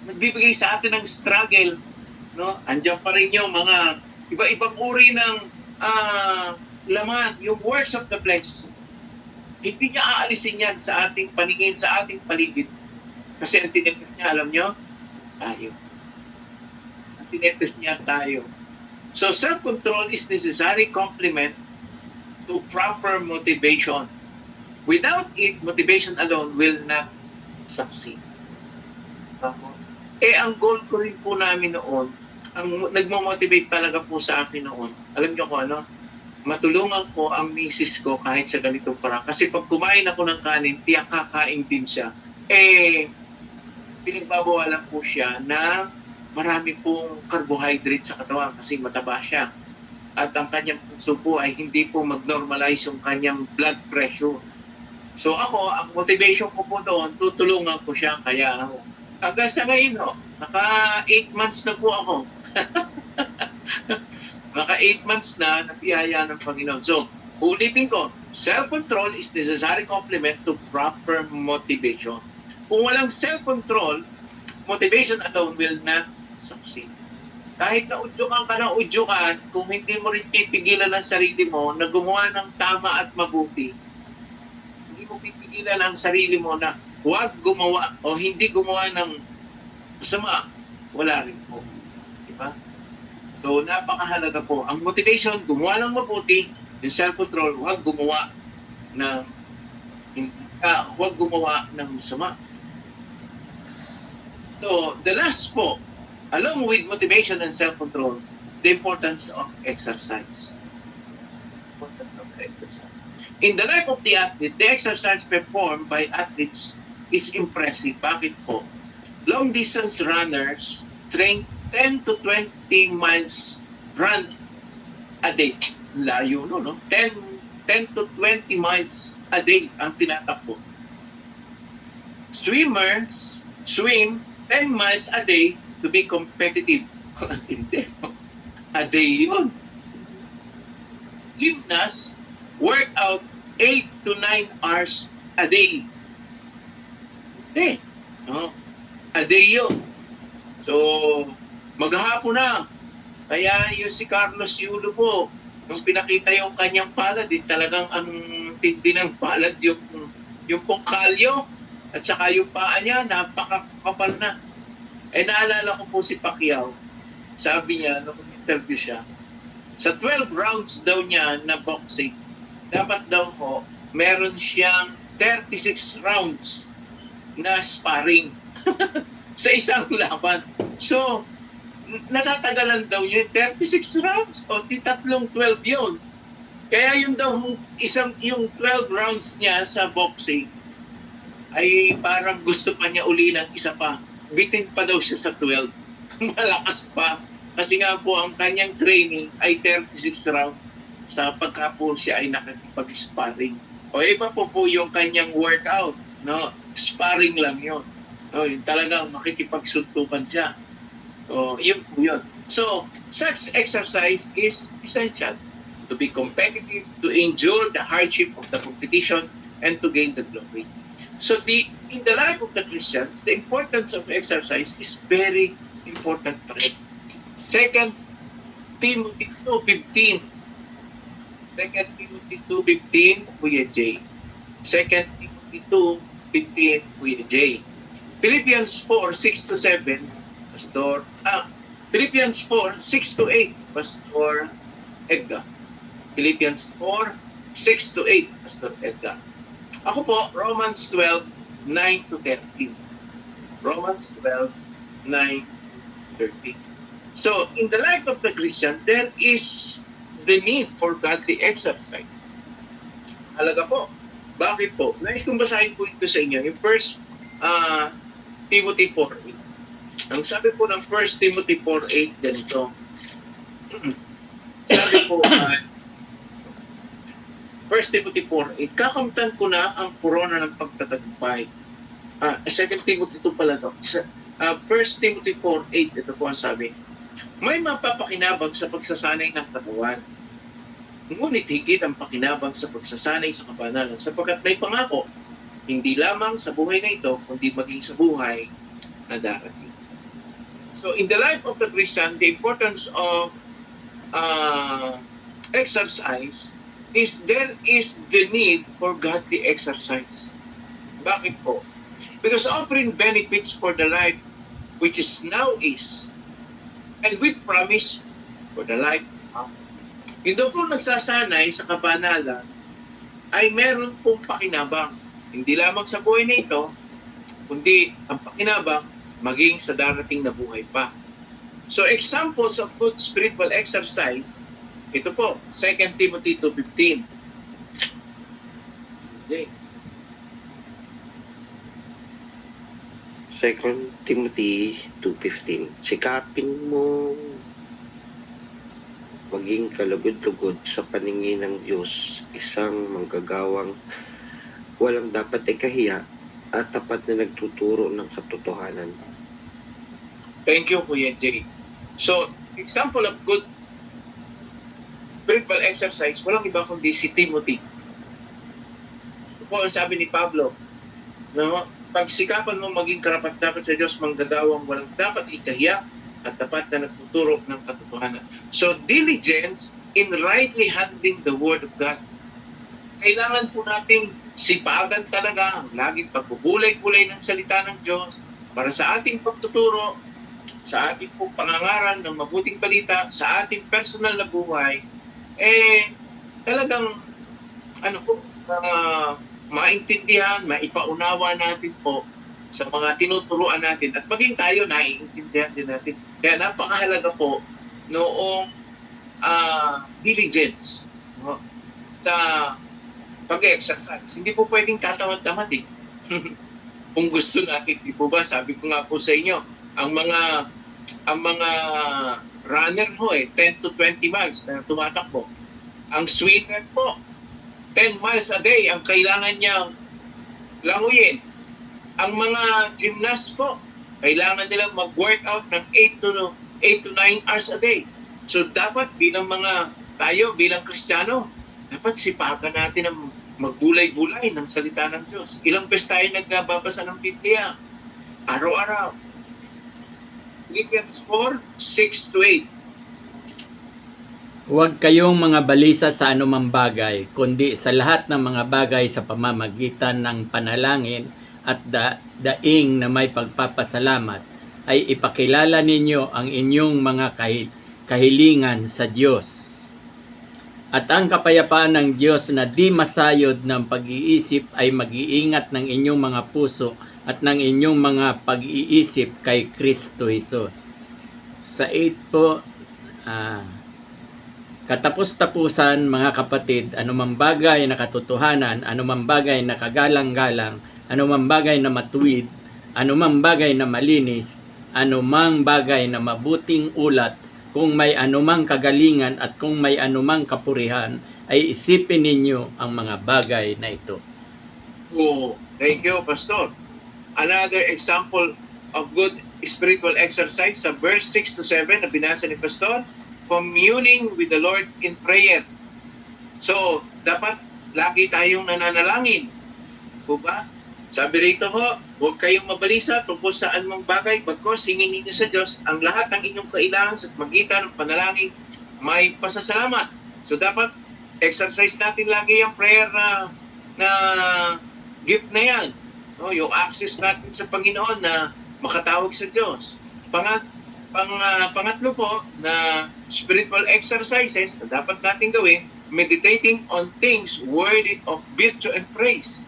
nagbibigay sa atin ng struggle. No? Andyan pa rin yung mga iba-ibang uri ng laman, yung works of the flesh. Hindi niya aalisin yan sa ating paningin, sa ating paligid. Kasi ang tinetest niya, alam nyo, tayo. Ang tinetest niya, tayo. So self-control is necessary complement to proper motivation. Without it, motivation alone will not succeed. Ang goal ko rin po namin noon, ang nagmamotivate talaga po sa akin noon, alam nyo ko matulungan ko ang misis ko kahit sa ganitong parang. Kasi pag kumain ako ng kanin, tiyak kakain din siya. Pinagbabawalan po siya na marami pong carbohydrate sa katawan kasi mataba siya. At ang kanyang puso po ay hindi po mag-normalize yung kanyang blood pressure. So ako, ang motivation ko po doon, tutulungan ko siya. Kaya hanggang sa ngayon, naka 8 months na po ako. Naka 8 months na napiyaya ng Panginoon. So, ulitin ko, self-control is necessary complement to proper motivation. Kung walang self-control, motivation alone will not succeed. Kahit na udyukan ka ng udyukan, kung hindi mo rin pipigilan ang sarili mo na gumawa ng tama at mabuti, hindi mo pipigilan ang sarili mo na huwag gumawa o hindi gumawa ng masama, wala rin po. Diba? So, napakahalaga po. Ang motivation, gumawa ng mabuti, yung self-control, huwag gumawa ng masama. So, the last po, along with motivation and self-control, the importance of exercise. In the life of the athlete, the exercise performed by athletes is impressive. Bakit po? Long-distance runners train 10 to 20 miles run a day. Layo, no? 10 to 20 miles a day ang tinatakbo. Swimmers swim 10 miles a day to be competitive. Hindi. A day yun. Gymnasts work out 8 to 9 hours a day. No? A day yun. So, maghapon na. Kaya yung si Carlos Yulo po, nung pinakita yung kanyang palad, talagang ang tindi ng palad yung pong kalyo at saka yung paa niya, napakakapal na. Naalala ko po si Pacquiao, sabi niya, nung interview siya, sa 12 rounds daw niya na boxing, dapat daw po, meron siyang 36 rounds na sparring sa isang laban. So, natatagalan daw yun 36 rounds o tatlong 12 yun. Kaya yun daw yung 12 rounds niya sa boxing ay parang gusto pa niya uli ng isa pa. Bitin pa daw siya sa 12. Malakas pa. Kasi nga po ang kanyang training ay 36 rounds sa pagka po siya ay nakikipag-sparring. O iba po yung kanyang workout. No? Sparring lang yun. No, yung talagang makikipagsuntukan siya. Yun po yun. So, such exercise is essential to be competitive, to endure the hardship of the competition, and to gain the glory. So, in the life of the Christians, the importance of exercise is very important pa rin. 2 Timothy 2:15. 2 Timothy 2:15, Kuya J. 2 Timothy 2:15, Kuya J. Philippians 4:6-7, Pastor. Philippians 4:6-8, Pastor Edgar. Philippians 4:6-8, Pastor Edgar. Ako po, Romans 12:9-13. Romans 12:9-13. So, in the life of the Christian, there is the need for godly exercise. Halaga po. Bakit po? Nais kong basahin po ito sa inyo. Yung first Timothy 4:8. Ang sabi po ng 1 Timothy 4:8 ganito. Sabi po 1 Timothy 4:8, kakamtan ko na ang korona ng pagtatagumpay. 2 Timothy 2 pala to. 1 Timothy 4:8, ito po ang sabi. May mapapakinabang sa pagsasanay ng katawan. Ngunit higit ang pakinabang sa pagsasanay sa kabanalan sapagkat may pangako, hindi lamang sa buhay na ito, kundi maging sa buhay na darating. So in the life of the Christian, the importance of exercise is there is the need for godly exercise. Bakit po? Because offering benefits for the life which is now is, and with promise for the life to come. Hindi po nagsasanay sa kabanalan ay meron pong pakinabang. Hindi lamang sa buhay na ito, kundi ang pakinabang maging sa darating na buhay pa. So examples of good spiritual exercise, ito po, 2 Timothy 2:15. Jay. 2 Timothy 2:15. Sikapin mo maging kalugod-lugod sa paningin ng Diyos, isang manggagawang walang dapat ikahiya at tapat na nagtuturo ng katotohanan. Thank you, Kuya Jay. So, example of good spiritual exercise, walang iba kundi si Timothy. Ito po ang sabi ni Pablo, no? Pagsikapan mo maging karapat-dapat sa Diyos, manggagawang walang dapat ikahiya at tapat na nagtuturo ng katotohanan. So, diligence in rightly handling the Word of God. Kailangan po nating sipagan talaga ang laging pagbubulay-bulay ng salita ng Diyos para sa ating pagtuturo, sa ating po pangangaral ng mabuting balita, sa ating personal na buhay, talagang maintindihan, maipaunawa natin po sa mga tinuturuan natin at maging tayo naiintindihan din natin. Kaya napakahalaga po noong diligence, no? Sa pag-exercise. Hindi po pwedeng katamad-tamad eh. Kung gusto natin, di po ba? Sabi ko nga po sa inyo, ang mga runner ho 10 to 20 miles na tumatakbo. Ang swimmer po, 10 miles a day ang kailangan niyang languyin. Ang mga gymnast po, Kailangan nila mag-workout ng 8 to 9 hours a day. So dapat bilang tayo bilang Kristiyano, dapat sipagan natin ang magbulay-bulay ng salita ng Diyos. Ilang beses tayo nagbabasa ng Biblia? Araw-araw. Philippians 4:6-8. Huwag kayong mga balisa sa anumang bagay, kundi sa lahat ng mga bagay sa pamamagitan ng panalangin at daing na may pagpapasalamat, ay ipakilala ninyo ang inyong mga kahilingan sa Diyos. At ang kapayapaan ng Diyos na di masayod ng pag-iisip ay mag-iingat ng inyong mga puso at ng inyong mga pag-iisip kay Kristo Jesus. Sa 8 po, katapos-tapusan mga kapatid, anumang bagay na katotohanan, anumang bagay na kagalang-galang, anumang bagay na matuwid, anumang bagay na malinis, anumang bagay na mabuting ulat, kung may anumang kagalingan at kung may anumang kapurihan, ay isipin ninyo ang mga bagay na ito. Oh, thank you, Pastor. Another example of good spiritual exercise sa verse 6-7 na binasa ni Pastor, communing with the Lord in prayer. So, dapat lagi tayong nananalangin. O ba? Sabi rito ho, huwag kayong mabalisa tungkol sa anumang bagay, bagkos hingin ninyo sa Diyos ang lahat ng inyong kailangan sa magitan ng panalangin, may pasasalamat. So, dapat exercise natin lagi yung prayer na gift na yan. No, yung access natin sa Panginoon na makatawag sa Diyos. Pangatlo po na spiritual exercises na dapat natin gawin, meditating on things worthy of virtue and praise.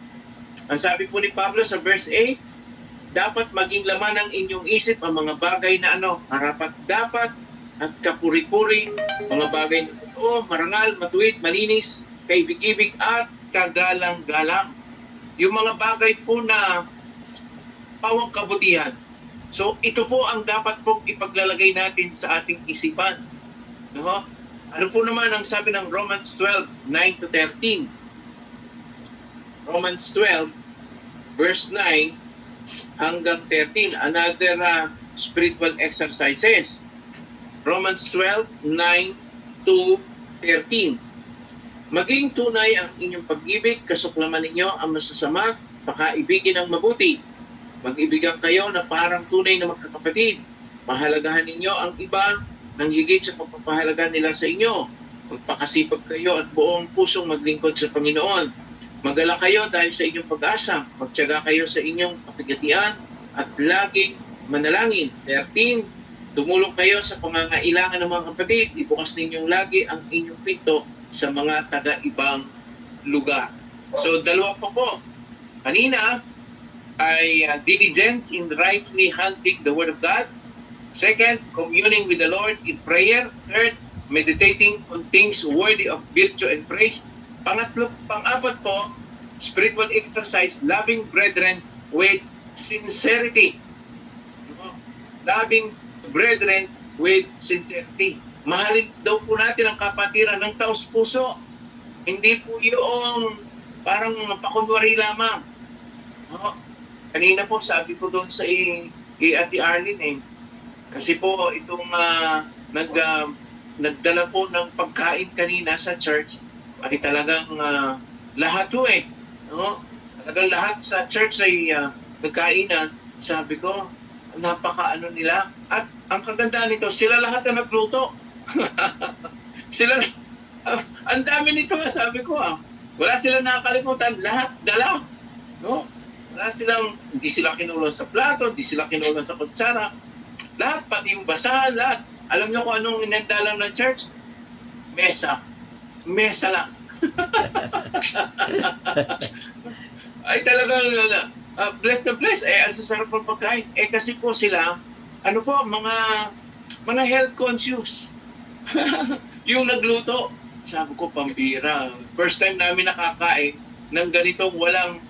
Ang sabi po ni Pablo sa verse 8, dapat maging laman ng inyong isip ang mga bagay na karapat-dapat at kapuri-puri, mga bagay na marangal, matuwid, malinis, kaibig-ibig at kagalang-galang. Yung mga bagay po na pawang kabutihan. So, ito po ang dapat pong ipaglalagay natin sa ating isipan. No? Ano po naman ang sabi ng Romans 12:9-13? Romans 12, verse 9 hanggang 13. Another spiritual exercises. Romans 12:9-13. Maging tunay ang inyong pag-ibig, kasuklaman ninyo ang masasama, pakaibigin ang mabuti. Mag-ibigan kayo na parang tunay na magkakapatid. Pahalagahan ninyo ang iba nang higit sa pagpapahalaga nila sa inyo. Magpakasipag kayo at buong pusong maglingkod sa Panginoon. Magala kayo dahil sa inyong pag-asa. Magtiyaga kayo sa inyong kapigatian at laging manalangin. 13. Tumulong kayo sa pangangailangan ng mga kapatid. Ibukas ninyong lagi ang inyong pinto sa mga taga-ibang lugar. So, dalawa pa po. Kanina ay diligence in rightly handling the Word of God. Second, communing with the Lord in prayer. Third, meditating on things worthy of virtue and praise. Pang-apat po, spiritual exercise, loving brethren with sincerity. Loving brethren with sincerity. Mahalin daw po natin ang kapatiran ng taos-puso. Hindi po yung parang pakunwari lamang. Kanina po sabi ko doon sa kay Ate Arlene kasi po itong nagdala po ng pagkain kanina sa church ay talagang lahat po no? Talagang lahat sa church ay nagkainan. Sabi ko, napaka-ano nila. At ang kagandaan nito, sila lahat na nagluto. Sila, ang dami nito, sabi ko. Wala silang nakakalimutan. Lahat dala. No? Wala silang, hindi sila kinulang sa plato, hindi sila kinulang sa kutsara. Lahat, pati yung basahan, lahat. Alam niyo kung anong inendalan ng church? Mesa. Mesa lang. Ay talagang blessed na blessed. Ang sasarap ng pagkain. Kasi po sila, mga health conscious. Yung nagluto, sabi ko, pambira. First time namin nakakain ng ganitong walang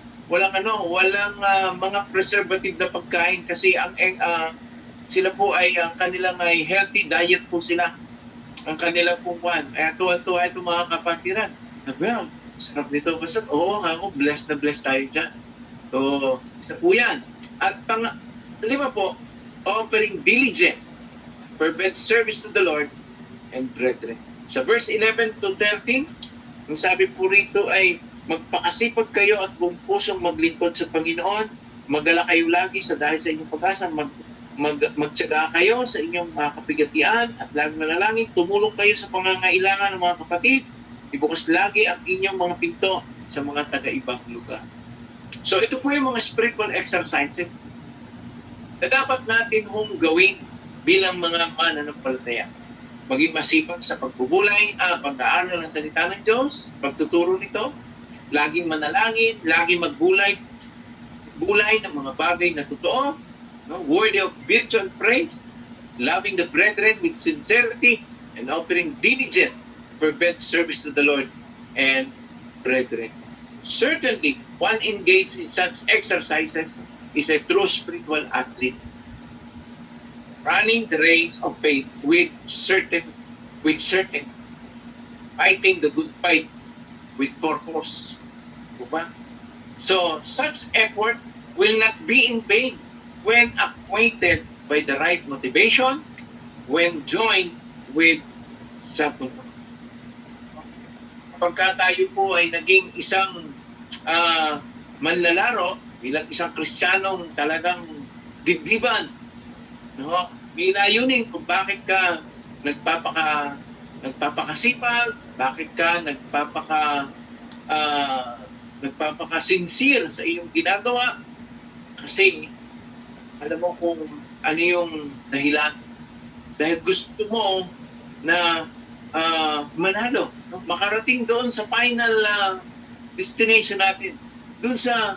mga preservative na pagkain kasi sila po ay kanilang ay healthy diet po sila. Ang kanilang pupuan. Ay tuwa-tuwa itong mga kapatiran. Well, sarap nito. Basta, ako, blessed na blessed tayo dyan. So, isa po yan. At 5 po, offering diligent, fervent service to the Lord and brethren. Sa verse 11 to 13, ang sabi po rito ay, magpakasipag kayo at buong pusong maglingkod sa Panginoon, magala kayo lagi sa dahil sa inyong pag-asa, magtiyaga kayo sa inyong mga kapigatian at lagi manalangin, tumulong kayo sa pangangailangan ng mga kapatid, ibukas lagi ang inyong mga pinto sa mga taga-ibang lugar. So ito po yung mga spiritual exercises na dapat natin gawin bilang mga mananampalataya. Maging masipag sa pagbubulay, pag-aaral ng salita ng Diyos, pagtuturo nito, laging manalangin, laging magbulay ng mga bagay na totoo, worthy of virtue and praise, loving the brethren with sincerity, and offering diligent, fervent service to the Lord and brethren. Certainly, one engaged in such exercises is a true spiritual athlete, running the race of faith with certain, fighting the good fight with purpose. Diba? So, such effort will not be in vain when acquainted by the right motivation, when joined with self-control. Pagka tayo po ay naging isang manlalaro, bilang isang Kristiyanong talagang dibdiban, no? May layunin kung bakit ka nagpapakasipag, bakit ka nagpapaka-sincere sa iyong ginagawa, kasi alam mo kung ano yung dahilan. Dahil gusto mo na manalo, no? Makarating doon sa final destination natin, doon sa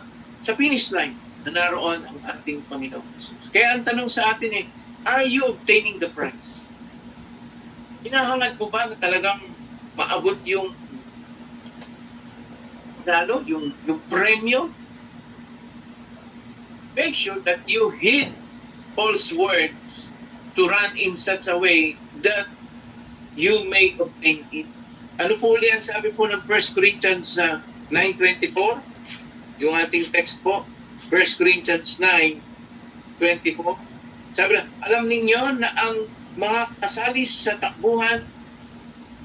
finish line na naroon ang ating Panginoong Jesus. Kaya ang tanong sa atin are you obtaining the prize? Hinahangad mo ba na talagang maabot yung premyo? Make sure that you heed Paul's words to run in such a way that you may obtain it. Ano po ulit ang sabi po ng 1 Corinthians 9:24? Yung ating text po, 1 Corinthians 9:24. Sabi na, alam ninyo na ang mga kasali sa takbuhan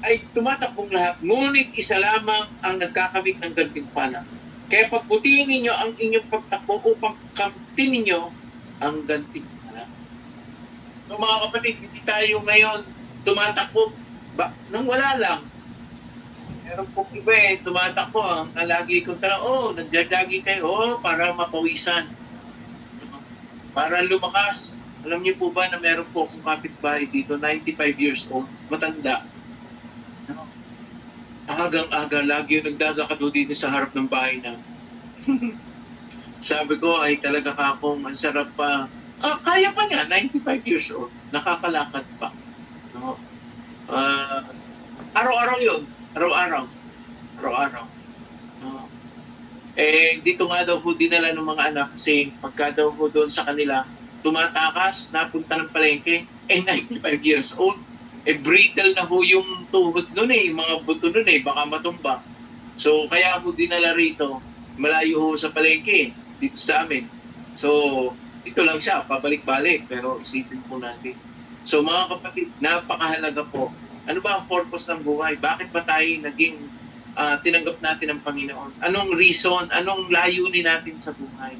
ay tumatakbong lahat, ngunit isa lamang ang nagkakamit ng gantimpala. Kaya pagbutihin ninyo ang inyong pagtakbo upang kamtin ninyo ang gantimpala. So mga kapatid, hindi tayo ngayon tumatakbo nang wala lang. Meron pong iba tumatakbo. Ang lagi kong tanong, nagja-jogging kayo, para mapawisan. Para lumakas. Alam niyo po ba na meron po akong kapitbahay dito, 95 years old, matanda. Agang-aga, lagi yung nagdadakado dito sa harap ng bahay na. Sabi ko, ay talaga kakong ang sarap pa. Kaya pa niya, 95 years old, nakakalakad pa. No? Araw-araw yun. Araw-araw. No? Dito nga daw ho dinala ng mga anak kasi pagka daw ho doon sa kanila, tumatakas, napunta ng palengke, 95 years old. Brittle na ho yung tuhod nun yung mga buto nun baka matumba. So, kaya ho dinala rito, malayo ho sa palengke, dito sa amin. So, dito lang siya, pabalik-balik, pero isipin po natin. So, mga kapatid, napakahalaga po. Ano ba ang purpose ng buhay? Bakit ba tayo naging tinanggap natin ang Panginoon? Anong reason? Anong layunin natin sa buhay?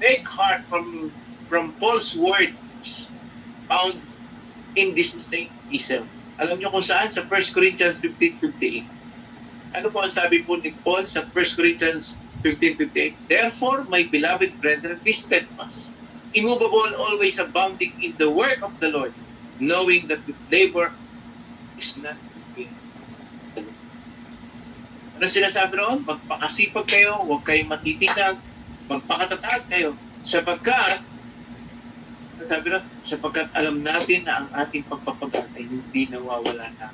Take heart from Paul's words found in this same epistles. Alam niyo kung saan? Sa 1 Corinthians 15:58. Ano po ang sabi po ni Paul sa 1 Corinthians 15:58? Therefore, my beloved brethren, be steadfast, immovable, always abounding in the work of the Lord, knowing that with labor is not in vain. Ano sinasabi noon? Magpakasipag kayo, huwag kayong matitinag, magpakatatag kayo, sapagkat alam natin na ang ating pagpapagat ay hindi nawawala na.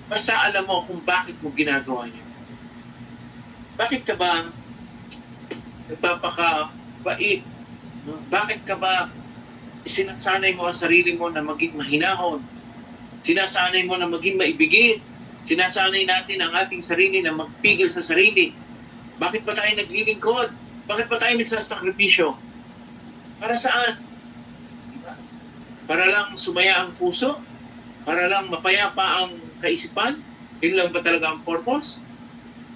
Basta alam mo kung bakit mo ginagawa niyo. Bakit ka ba nagpapakabait? Bakit ka ba sinasanay mo ang sarili mo na maging mahinahon? Sinasanay mo na maging maibigin? Sinasanay natin ang ating sarili na magpigil sa sarili? Bakit ba tayo naglilingkod? Bakit ba tayo nagsasakripisyo? Para saan? Diba? Para lang sumaya ang puso? Para lang mapayapa ang kaisipan? Yun lang ba talaga ang purpose?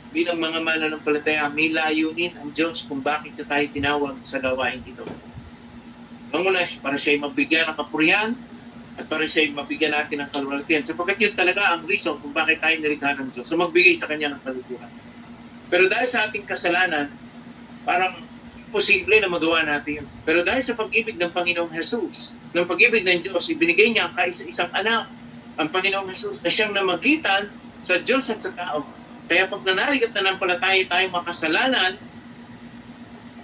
Bilang mga mananampalataya, may layunin ang Diyos kung bakit tayo tinawag sa gawain ito. Manguna, para siya mabigyan ng kapurihan at para siya mabigyan natin ng kalwalhatian. Sapagkat yun talaga ang reason kung bakit tayo nilikha ng Diyos. So magbigay sa Kanya ng kaluluhan. Pero dahil sa ating kasalanan, parang imposible na magawa natin yun. Pero dahil sa pag-ibig ng Panginoong Jesus, ng pag-ibig ng Diyos, ibinigay niya ang kaisa-isang anak, ang Panginoong Jesus, na siyang namagitan sa Diyos at sa tao. Kaya pag nanalig at nanampalataya tayo makasalanan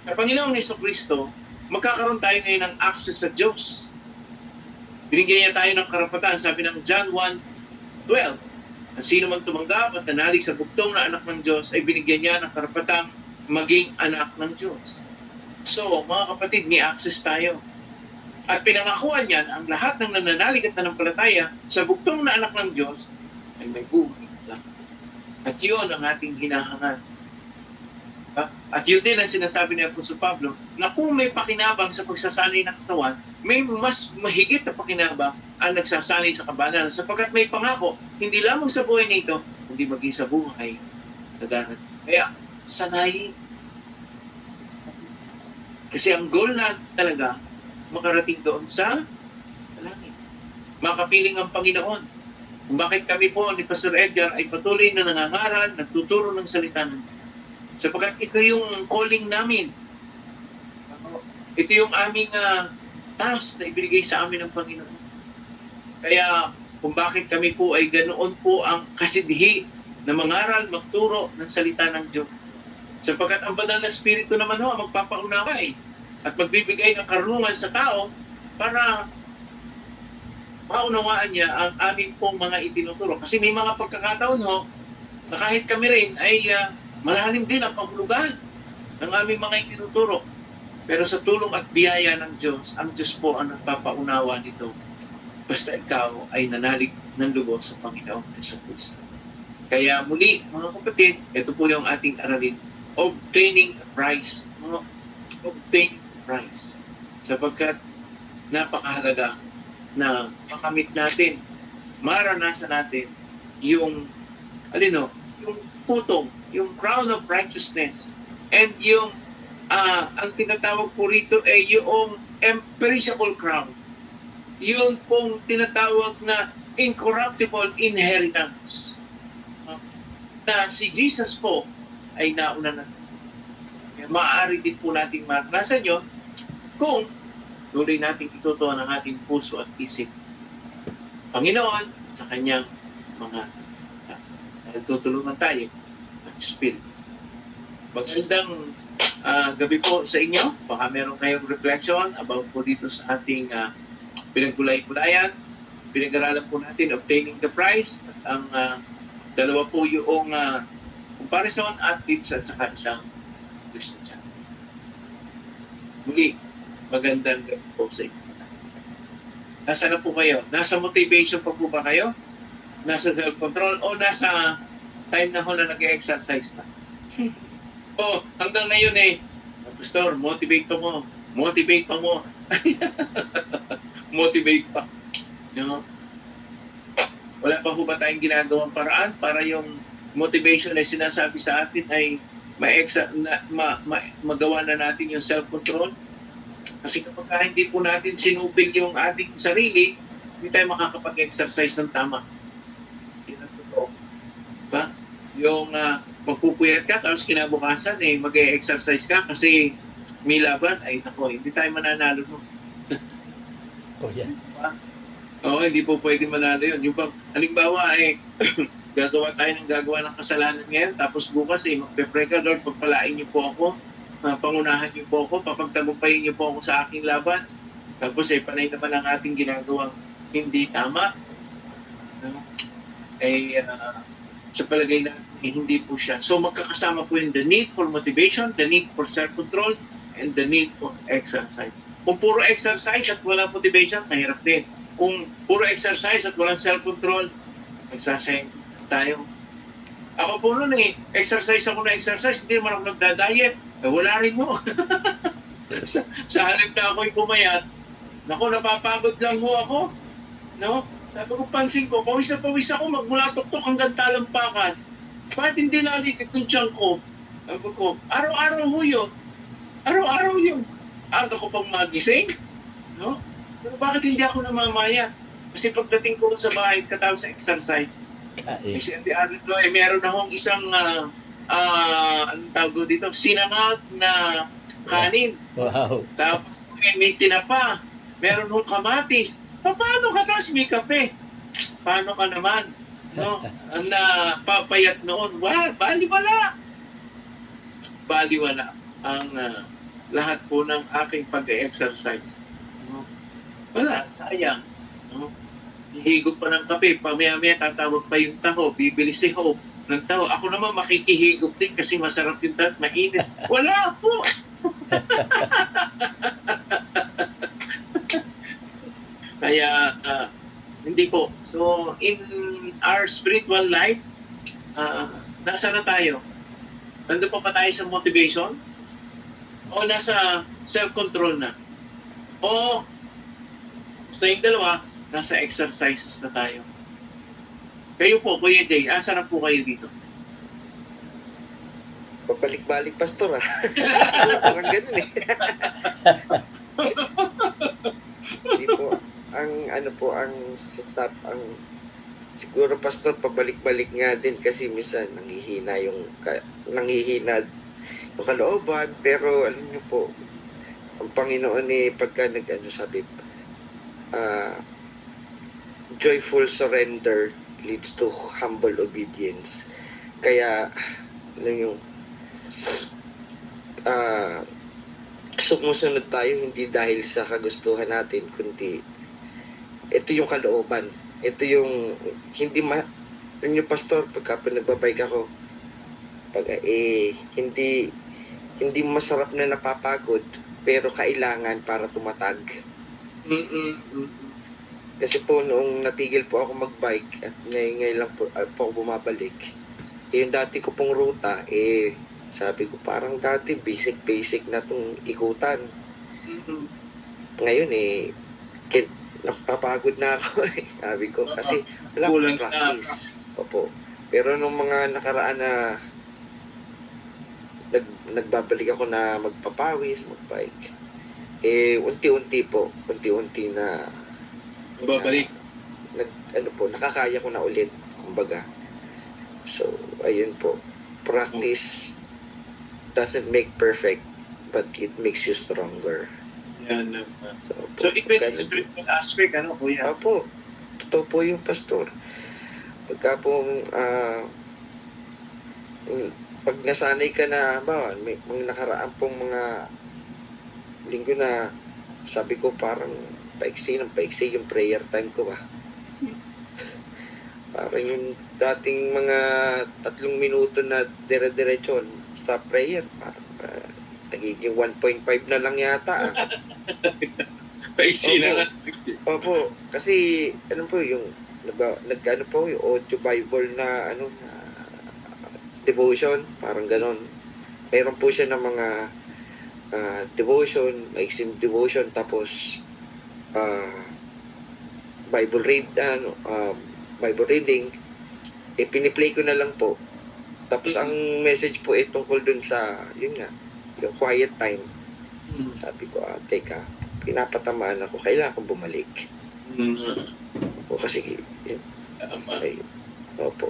sa Panginoong Jesucristo, magkakaroon tayo ngayon ng access sa Diyos. Binigyan niya tayo ng karapatan, sabi ng John 1:12, na sino man tumanggap at nanalig sa bugtong na anak ng Diyos ay binigyan niya ng karapatang maging anak ng Diyos. So, mga kapatid, may access tayo. At pinangakuan niyan ang lahat ng nananalig at nanampalataya sa bugtong na anak ng Diyos ay may buhay lang. At yun ang ating hinahangad. At yun din ang sinasabi ni Apostol Pablo, na kung may pakinabang sa pagsasanay ng katawan, may mas mahigit na pakinabang ang nagsasanay sa kabanalan, sapagkat may pangako, hindi lamang sa buhay nito, kundi maging sa buhay na darating. Kaya, sanayin. Kasi ang goal na talaga, makarating doon sa langit. Makapiling ang Panginoon. Kung bakit kami po ni Pastor Edgar ay patuloy na nangangaral, nagtuturo ng salita ng Diyos. Sapagkat ito yung calling namin. Ito yung aming task na ibinigay sa amin ng Panginoon. Kaya kung bakit kami po ay ganoon po ang kasidhi na mangaral, magturo ng salita ng Diyos. Sapagkat ang banal na Espiritu naman ang magpapaunaway at magbibigay ng karunungan sa tao para maunawaan niya ang amin pong mga itinuturo. Kasi may mga pagkakataon na kahit kami rin ay malalim din ang pahulugan ng aming mga itinuturo. Pero sa tulong at biyaya ng Diyos, ang Diyos po ang nagpapaunawa nito. Basta ikaw ay nanalig ng lubos sa Panginoong Jesucristo. Kaya muli, mga kapatid, ito po yung ating aralin. Obtaining the prize. Obtaining the prize. Sapagkat napakahalaga na makamit natin, maranasan natin yung yung putong, yung crown of righteousness, and yung ang tinatawag po rito ay yung imperishable crown, yung pong tinatawag na incorruptible inheritance, na si Jesus po ay nauna na. Maaari din po nating maranasan yun kung tuloy nating itutuan ang ating puso at isip sa Panginoon, sa Kanyang mga tutulungan tayo ng Spirit. Magandang gabi po sa inyo. Baka meron kayong reflection about po dito sa ating pinagkulay-kulayan. Pinag-aralan po natin obtaining the prize. At ang dalawa po yung comparison, athletes at saka isang Christian. Muli, magandang gabi po sa inyo. Nasa na po kayo? Nasa motivation pa po ba kayo? Nasa self-control o nasa time na ho na nag-exercise na? O hanggang ngayon Pastor, motivate pa mo. Motivate pa mo. Motivate pa. No? Wala pa ho ba tayong ginagawang paraan para yung motivation na sinasabi sa atin ay magawa na natin yung self-control? Kasi kapag hindi po natin sinupil yung ating sarili, hindi tayo makakapag-exercise ng tama. Diba? Yung magpupuyat ka, tapos kinabukasan mag-exercise ka kasi may laban, hindi tayo mananalo mo. Yeah. Oo, hindi po pwede manalo yun. Yung halimbawa gagawa tayo ng kasalanan ngayon, tapos bukas magpe-pray ka, Lord, pagpalain niyo po ako, pangunahan niyo po ako, papagtagumpayin niyo po ako sa aking laban. Tapos panay naman ang ating ginagawang hindi tama. Sa palagay na hindi po siya. So magkakasama po yung the need for motivation, the need for self-control, and the need for exercise. Kung puro exercise at walang motivation, mahirap din. Kung puro exercise at walang self-control, magsasayang tayo. Ako po noon exercise ako na exercise, hindi naman ako nagda-diet. Wala rin mo. sa halip na ako'y pumayat, naku, napapagod lang ho ako. No? Sabi ko, pansin ko, pawis na pawis ako, magmula tuktok hanggang talampakan. Bakit hindi nalitit yung tiyan ko? Sabi ko, araw-araw ho yun. Araw-araw yun. Aga ko pang magising. No? Pero bakit hindi ako namamaya? Kasi pagdating ko sa bahay, katapos sa exercise, kasi meron na akong isang, anong tawag ko dito, sinangag na kanin. Wow. Tapos may tinapa. Meron hong kamatis. Paano ka? Tapos may kape. Paano ka naman? No? Na papayat noon. Baliwala. Baliwala ang lahat po ng aking pag-exercise. No? Wala, sayang. No? Hihigop pa ng kape. Pamaya-maya tatawag pa yung taho. Bibili si Hope ng taho. Ako naman makikihigop din kasi masarap yung taho. Mainit. Wala po. Kaya, hindi po. So, in our spiritual life, nasa na tayo? Nandun pa tayo sa motivation? O nasa self-control na? O sa yung dalawa, nasa exercises na tayo? Kayo po, Kuya Jay, asa na po kayo dito? Pabalik-balik, pastor, ah. Parang ganun eh. Hindi po. Ang siguro, pastor, pabalik-balik nga din kasi minsan nanghihina yung kalooban, pero alam niyo po, ang Panginoon pagka sabi, joyful surrender leads to humble obedience. Kaya, alam niyo, sumusunod tayo hindi dahil sa kagustuhan natin, kundi ito yung kalooban. Ito yung alam niyo, pastor, pagka nagbabike ako, hindi masarap na napapagod, pero kailangan para tumatag. Kasi po, noong natigil po ako magbike at ngayon lang po ako bumabalik, yung dati ko pong ruta, sabi ko parang dati basic na itong ikutan. Ngayon napapagod na ako sabi ko kasi wala akong practice. Opo. Pero nung mga nakaraan na nagbabalik ako na magpapawis, magbike, unti-unti na Babalik. Nakakaya ko na ulit, kumbaga. So, ayun po. Practice doesn't make perfect, but it makes you stronger. Yan naman. So even in spiritual aspect, Kuya? Opo. Totoo po yung pastor. Pagka pong, pag nasanay ka na, may mga nakaraan pong mga linggo na, sabi ko parang paiksi yung prayer time ko ba. Parang yung dating mga 3 minuto na dire-diretso sa prayer, parang nagiging 1.5 na lang yata. Paiksi na. Opo, kasi yung yung audio Bible na devotion, parang ganon. Mayroon po siya ng mga devotion, maiksing devotion, tapos Bible reading, piniplay ko na lang po. Tapos ang message po tungkol dun sa, yun nga, yung quiet time. Sabi ko, teka, pinapatamaan ako, kailangan kong bumalik. O kasi, opo.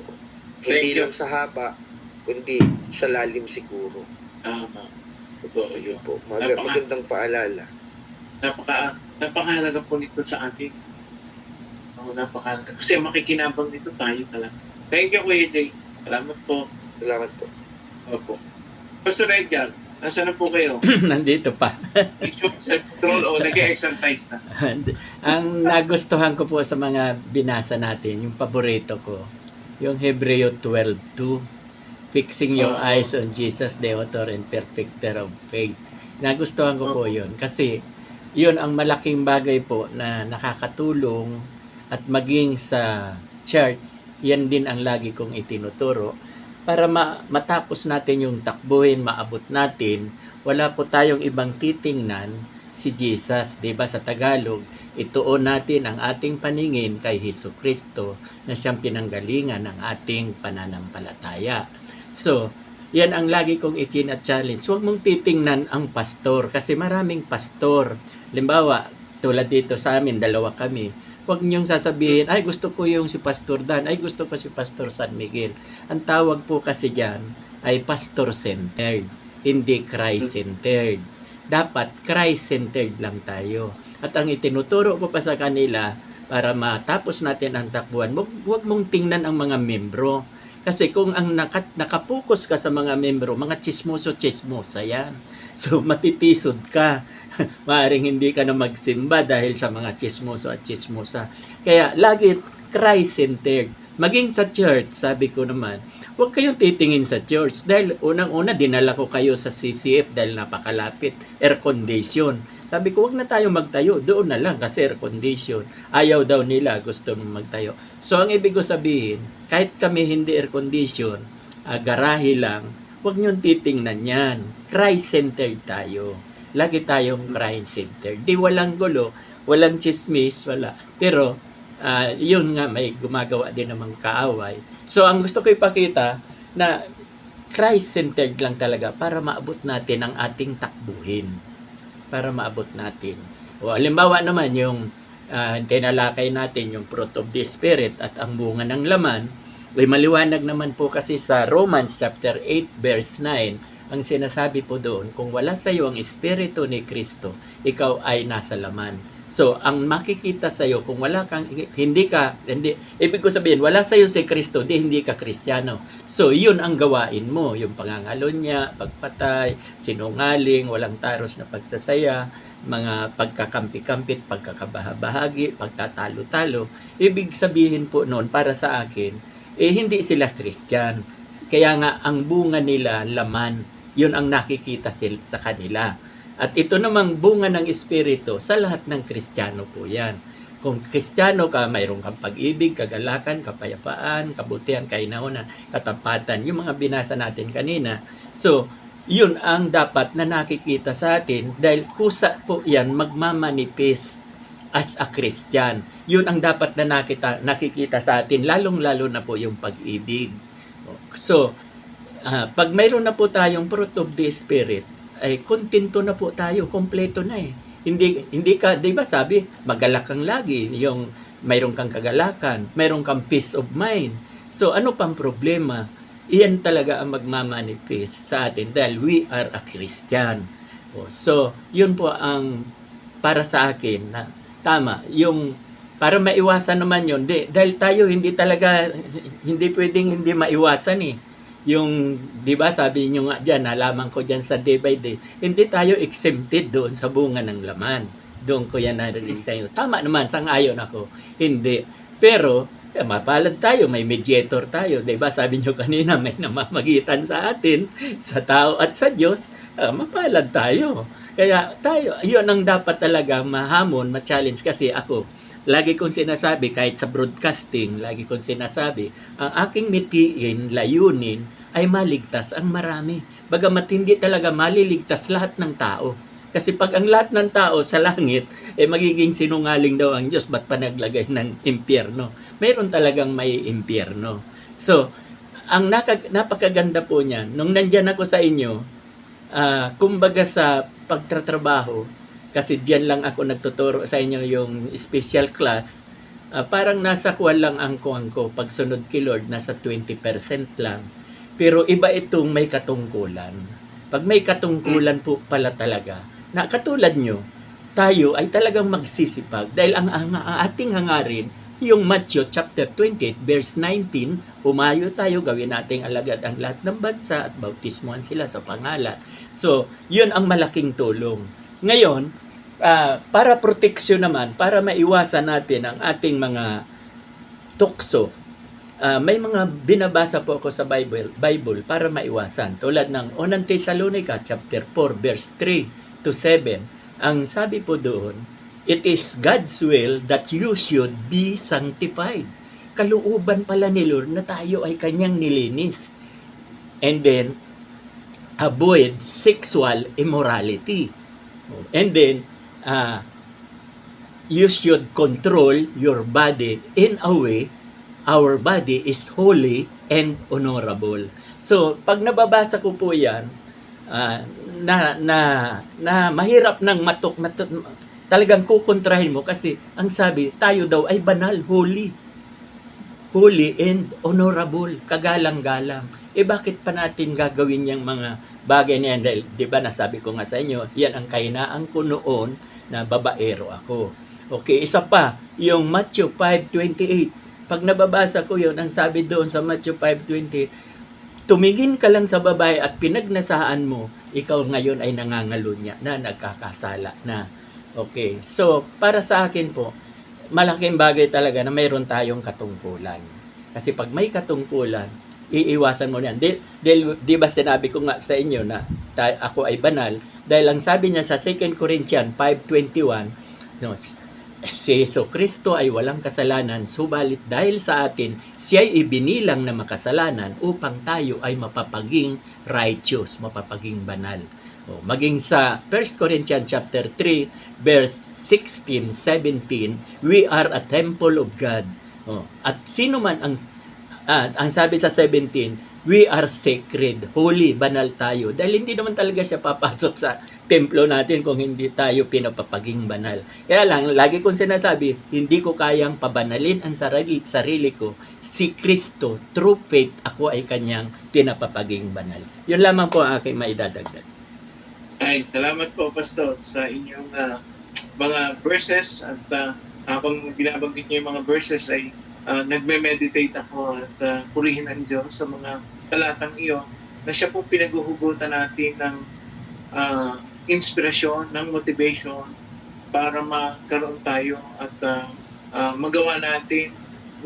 Hindi lang sa haba, kundi sa lalim siguro. Tama. Totoo yun. Po. Magandang paalala. Napakahalaga po nito sa atin. Napakahalaga. Kasi makikinabang nito tayo talaga. Thank you, Kuya Jay. Salamat po. Salamat po. Opo. Pastor Edgar, nasaan na po kayo? Nandito pa. Self-control o nag-exercise na? Ang nagustuhan ko po sa mga binasa natin, yung paborito ko, yung Hebreo 12:2, fixing your eyes on Jesus, the author and perfecter of faith. Nagustuhan ko po yun. Kasi yun ang malaking bagay po na nakakatulong at maging sa church, yan din ang lagi kong itinuturo para matapos natin yung takbuhin, maabot natin, wala po tayong ibang titingnan si Jesus, 'di ba? Sa Tagalog, ituon natin ang ating paningin kay Hesukristo na siyang pinanggalingan ng ating pananampalataya. So, yan ang lagi kong itina-challenge. Huwag mong titingnan ang pastor kasi maraming pastor. Halimbawa, tulad dito sa amin, 2 kami. Huwag niyong sasabihin, ay gusto ko yung si Pastor Dan, ay gusto ko si Pastor San Miguel. Ang tawag po kasi dyan ay pastor-centered, hindi Christ-centered. Dapat Christ-centered lang tayo. At ang itinuturo ko pa sa kanila para matapos natin ang takbuhan, huwag mong tingnan ang mga membro. Kasi kung ang nakapokus ka sa mga membro, mga chismoso-chismosa yan. So matitisod ka. Maaring hindi ka na magsimba dahil sa mga chismoso at chismosa. Kaya lagi Christ-centered. Maging sa church, sabi ko naman, huwag kayong titingin sa church. Dahil unang-una, dinala ko kayo sa CCF dahil napakalapit. Air condition. Sabi ko, huwag na tayo magtayo. Doon na lang kasi air condition. Ayaw daw nila, gusto magtayo. So, ang ibig ko sabihin, kahit kami hindi air condition, garahe lang, huwag niyong titingnan yan. Christ-centered tayo. Lagi tayong Christ-centered. Di walang gulo, walang chismis, wala. Pero, yun nga, may gumagawa din namang kaaway. So, ang gusto ko ipakita na Christ-centered lang talaga para maabot natin ang ating takbuhin. Para maabot natin. O, halimbawa naman, yung tinalakay natin, yung fruit of the Spirit at ang bunga ng laman, ay maliwanag naman po kasi sa Romans chapter 8, verse 9, ang sinasabi po doon, kung wala sa iyo ang Espiritu ni Kristo, ikaw ay nasa laman. So, ang makikita sa iyo, kung wala kang, ibig ko sabihin, wala sa iyo si Kristo, hindi ka Kristiyano. So, yun ang gawain mo, yung pangangalonya, pagpatay, sinungaling, walang taros na pagsasaya, mga pagkakampi-kampit, pagkakabahabahagi, pagtatalo-talo. Ibig sabihin po noon, para sa akin, hindi sila Kristyan. Kaya nga, ang bunga nila, laman, yun ang nakikita sa kanila. At ito namang bunga ng Espiritu, sa lahat ng Kristiyano po yan. Kung Kristiyano ka, mayroon kang pag-ibig, kagalakan, kapayapaan, kabutihan, kainahunan, katapatan, yung mga binasa natin kanina. So, yun ang dapat na nakikita sa atin dahil kusa po yan magmamanifest as a Christian. Yun ang dapat na nakikita sa atin, lalong-lalo na po yung pag-ibig. So, pag mayroon na po tayong fruit of the Spirit, ay kontento na po tayo, kompleto na eh. Hindi ka, 'di ba sabi, magalak kang lagi, yung mayroon kang kagalakan, mayroon kang peace of mind. So ano pang problema? Iyan talaga ang magmamanifest sa atin dahil we are a Christian. So, yun po ang para sa akin na tama, yung para maiwasan naman yun, dahil tayo hindi pwedeng hindi maiwasan eh. Yung, di ba, sabi nyo nga dyan, nalaman ko dyan sa day by day, hindi tayo exempted doon sa bunga ng laman. Doon ko yan narinig sa inyo. Tama naman, sang-ayon ako. Hindi. Pero, mapalad tayo, may mediator tayo. Di ba, sabi nyo kanina, may namamagitan sa atin, sa tao at sa Diyos, mapalad tayo. Kaya tayo, yun ang dapat talaga mahamon, ma-challenge kasi ako, lagi kong sinasabi, kahit sa broadcasting, lagi kong sinasabi, ang aking mitiin, layunin, ay maligtas ang marami. Bagamat hindi talaga maliligtas lahat ng tao. Kasi pag ang lahat ng tao sa langit, magiging sinungaling daw ang Diyos, ba't pa naglagay ng impyerno? Mayroon talagang may impyerno. So, ang napakaganda po niyan, nung nandyan ako sa inyo, kumbaga sa pagtatrabaho, kasi diyan lang ako nagtuturo sa inyo yung special class, parang nasa kuwan lang ang kuwan ko, pagsunod kay Lord, nasa 20% lang. Pero iba itong may katungkulan. Pag may katungkulan po pala talaga, na katulad nyo, tayo ay talagang magsisipag. Dahil ang ating hangarin, yung Matthew chapter 28, verse 19, umayo tayo, gawin nating alagad ang lahat ng bansa at bautismuhan sila sa pangalan. So, yun ang malaking tulong. Ngayon, para proteksyon naman, para maiwasan natin ang ating mga tukso, may mga binabasa po ako sa Bible para maiwasan. Tulad ng 1 Thessalonica chapter 4 verse 3 to 7. Ang sabi po doon, it is God's will that you should be sanctified. Kalooban pala ni Lord na tayo ay kanyang nilinis. And then, avoid sexual immorality. And then, you should control your body in a way our body is holy and honorable. So, pag nababasa ko po yan, na mahirap nang talagang kukontrahin mo kasi ang sabi, tayo daw ay banal, holy and honorable, kagalang-galang. Bakit pa natin gagawin yung mga bagay na yan? Dahil, di ba, nasabi ko nga sa inyo, yan ang kahinaan ko noon na babaero ako. Okay, isa pa, yung Matthew 5:28. Pag nababasa ko yun, ang sabi doon sa Matthew 5:28, tumingin ka lang sa babae at pinagnasaan mo, ikaw ngayon ay nangangalunya na, nagkakasala na. Okay, so para sa akin po, malaking bagay talaga na mayroon tayong katungkulan. Kasi pag may katungkulan, iiwasan mo yan. Di ba sinabi ko nga sa inyo na ako ay banal? Dahil ang sabi niya sa 2 Corinthians 5:21, no, si Jesucristo ay walang kasalanan, subalit dahil sa atin, siya'y ibinilang na makasalanan upang tayo ay mapapaging righteous, mapapaging banal. Maging sa 1 Corinthians chapter 3, verse 16, 17, we are a temple of God. At sino man ang sabi sa 17, we are sacred, holy, banal tayo. Dahil hindi naman talaga siya papasok sa templo natin kung hindi tayo pinapapaging banal. Kaya lang, lagi kong sinasabi, hindi ko kayang pabanalin ang sarili ko. Si Kristo, through faith, ako ay kanyang pinapapaging banal. Yun lamang po ang aking maidadagdag. Ay, salamat po, Pastor, sa inyong mga verses. At habang binabanggit niyo yung mga verses ay nagme-meditate ako at purihin ang Diyos sa mga talatang iyo na siya po pinaghuhugutan natin ng inspirasyon, ng motivation para magkaroon tayo at magawa natin,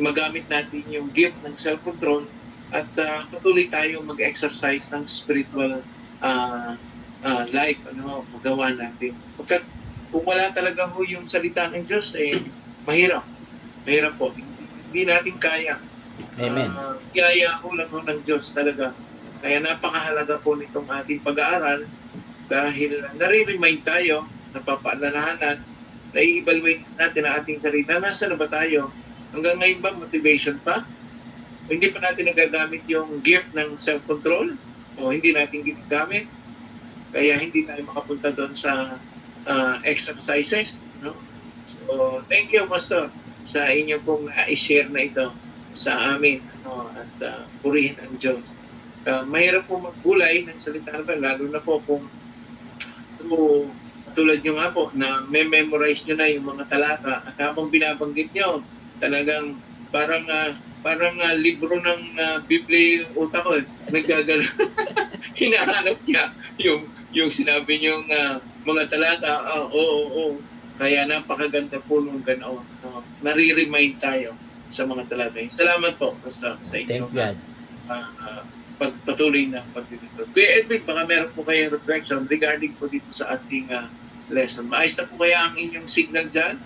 magamit natin yung gift ng self-control at patuloy tayo mag-exercise ng spiritual life, magawa natin. Pagkat kung wala talaga ho yung salita ng Diyos, mahirap po. Hindi natin kaya. Amen. Kaya ho lang ho ng Diyos talaga. Kaya napakahalaga po nitong ating pag-aaral dahil nare-remind tayo, napapaalalahanan, na-evaluate natin ang ating sarili. Nasa na ba tayo? Hanggang ngayon ba motivation pa? O hindi pa natin nagagamit yung gift ng self-control? O hindi natin ginagamit? Kaya hindi tayo makapunta doon sa exercises. No? So, thank you, Pastor, sa inyo pong i-share na ito sa amin at purihin ang Diyos. Mahirap po magbulay ng salita na lalo na po kung tulad nyo nga po na memorize nyo na yung mga talata at habang binabanggit nyo talagang parang libro ng Biblia yung utak ko nagagano. Hinahanap niya yung sinabi nyong mga talata. Oo. Kaya napakaganda po nung ganoon. Nare-remind tayo sa mga talata. Salamat po sa inyo. Thank God. Pagpatuloy na pagdito. Kuya Edwin, baka meron po kayong reflection regarding po dito sa ating lesson. Maayos na po kaya ang inyong signal dyan?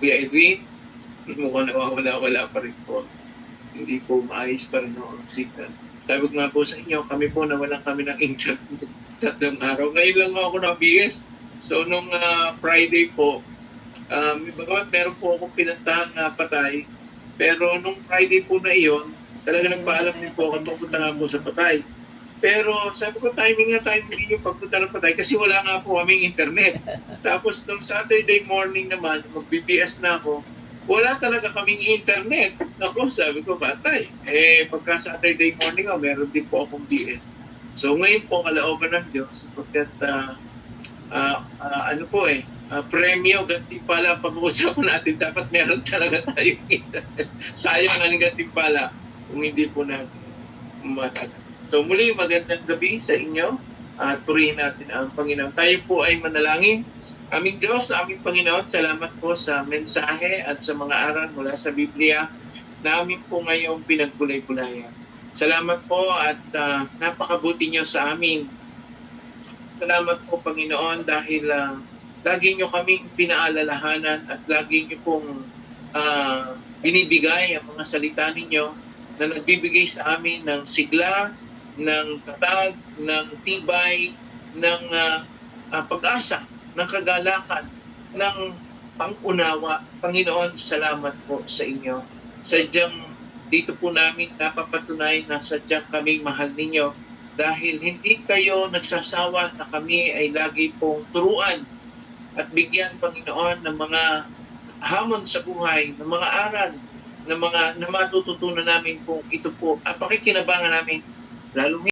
Kuya Edwin, mukhang nawawala pa rin po. Hindi po maayos pa rin ang signal. Sabi ko nga po sa inyo, kami po nawalan kami ng internet tatlong araw. Ngayon lang ako nabigis. So, nung Friday po, meron po akong pinantahan na patay. Pero nung Friday po na iyon, talaga nagpaalam din po ako pupunta nga po sa patay. Pero sabi ko, timing din yung pagpunta ng patay kasi wala nga po kaming internet. Tapos nung Saturday morning naman, mag-BBS na ako, wala talaga kaming internet. Ako, sabi ko, patay. Pagka Saturday morning, meron din po akong BS. So ngayon po, kalooban ng Diyos, sapagkat premyo, gantimpala, pag-uusapan natin, dapat meron talaga tayong internet. Sayang ang gantimpala kung hindi po natin matagal. So muli, magandang gabi sa inyo at purihin natin ang Panginoon. Tayo po ay manalangin. Aming Diyos, aming Panginoon, salamat po sa mensahe at sa mga aral mula sa Biblia na amin po ngayong pinagbulay-bulayan. Salamat po at napakabuti niyo sa amin. Salamat po, Panginoon, dahil lagi nyo kaming pinaalalahanan at lagi nyo pong binibigay ang mga salita ninyo na nagbibigay sa amin ng sigla, ng tatag, ng tibay, ng pag-asa, ng kagalakan, ng pang-unawa. Panginoon, salamat po sa inyo. Sadyang dito po namin napapatunayan na sadyang kaming mahal ninyo dahil hindi kayo nagsasawa na kami ay lagi pong turuan at bigyan, Panginoon, ng mga hamon sa buhay, ng mga aral, ng mga na matututunan namin kung ito po at pakikinabangan namin lalong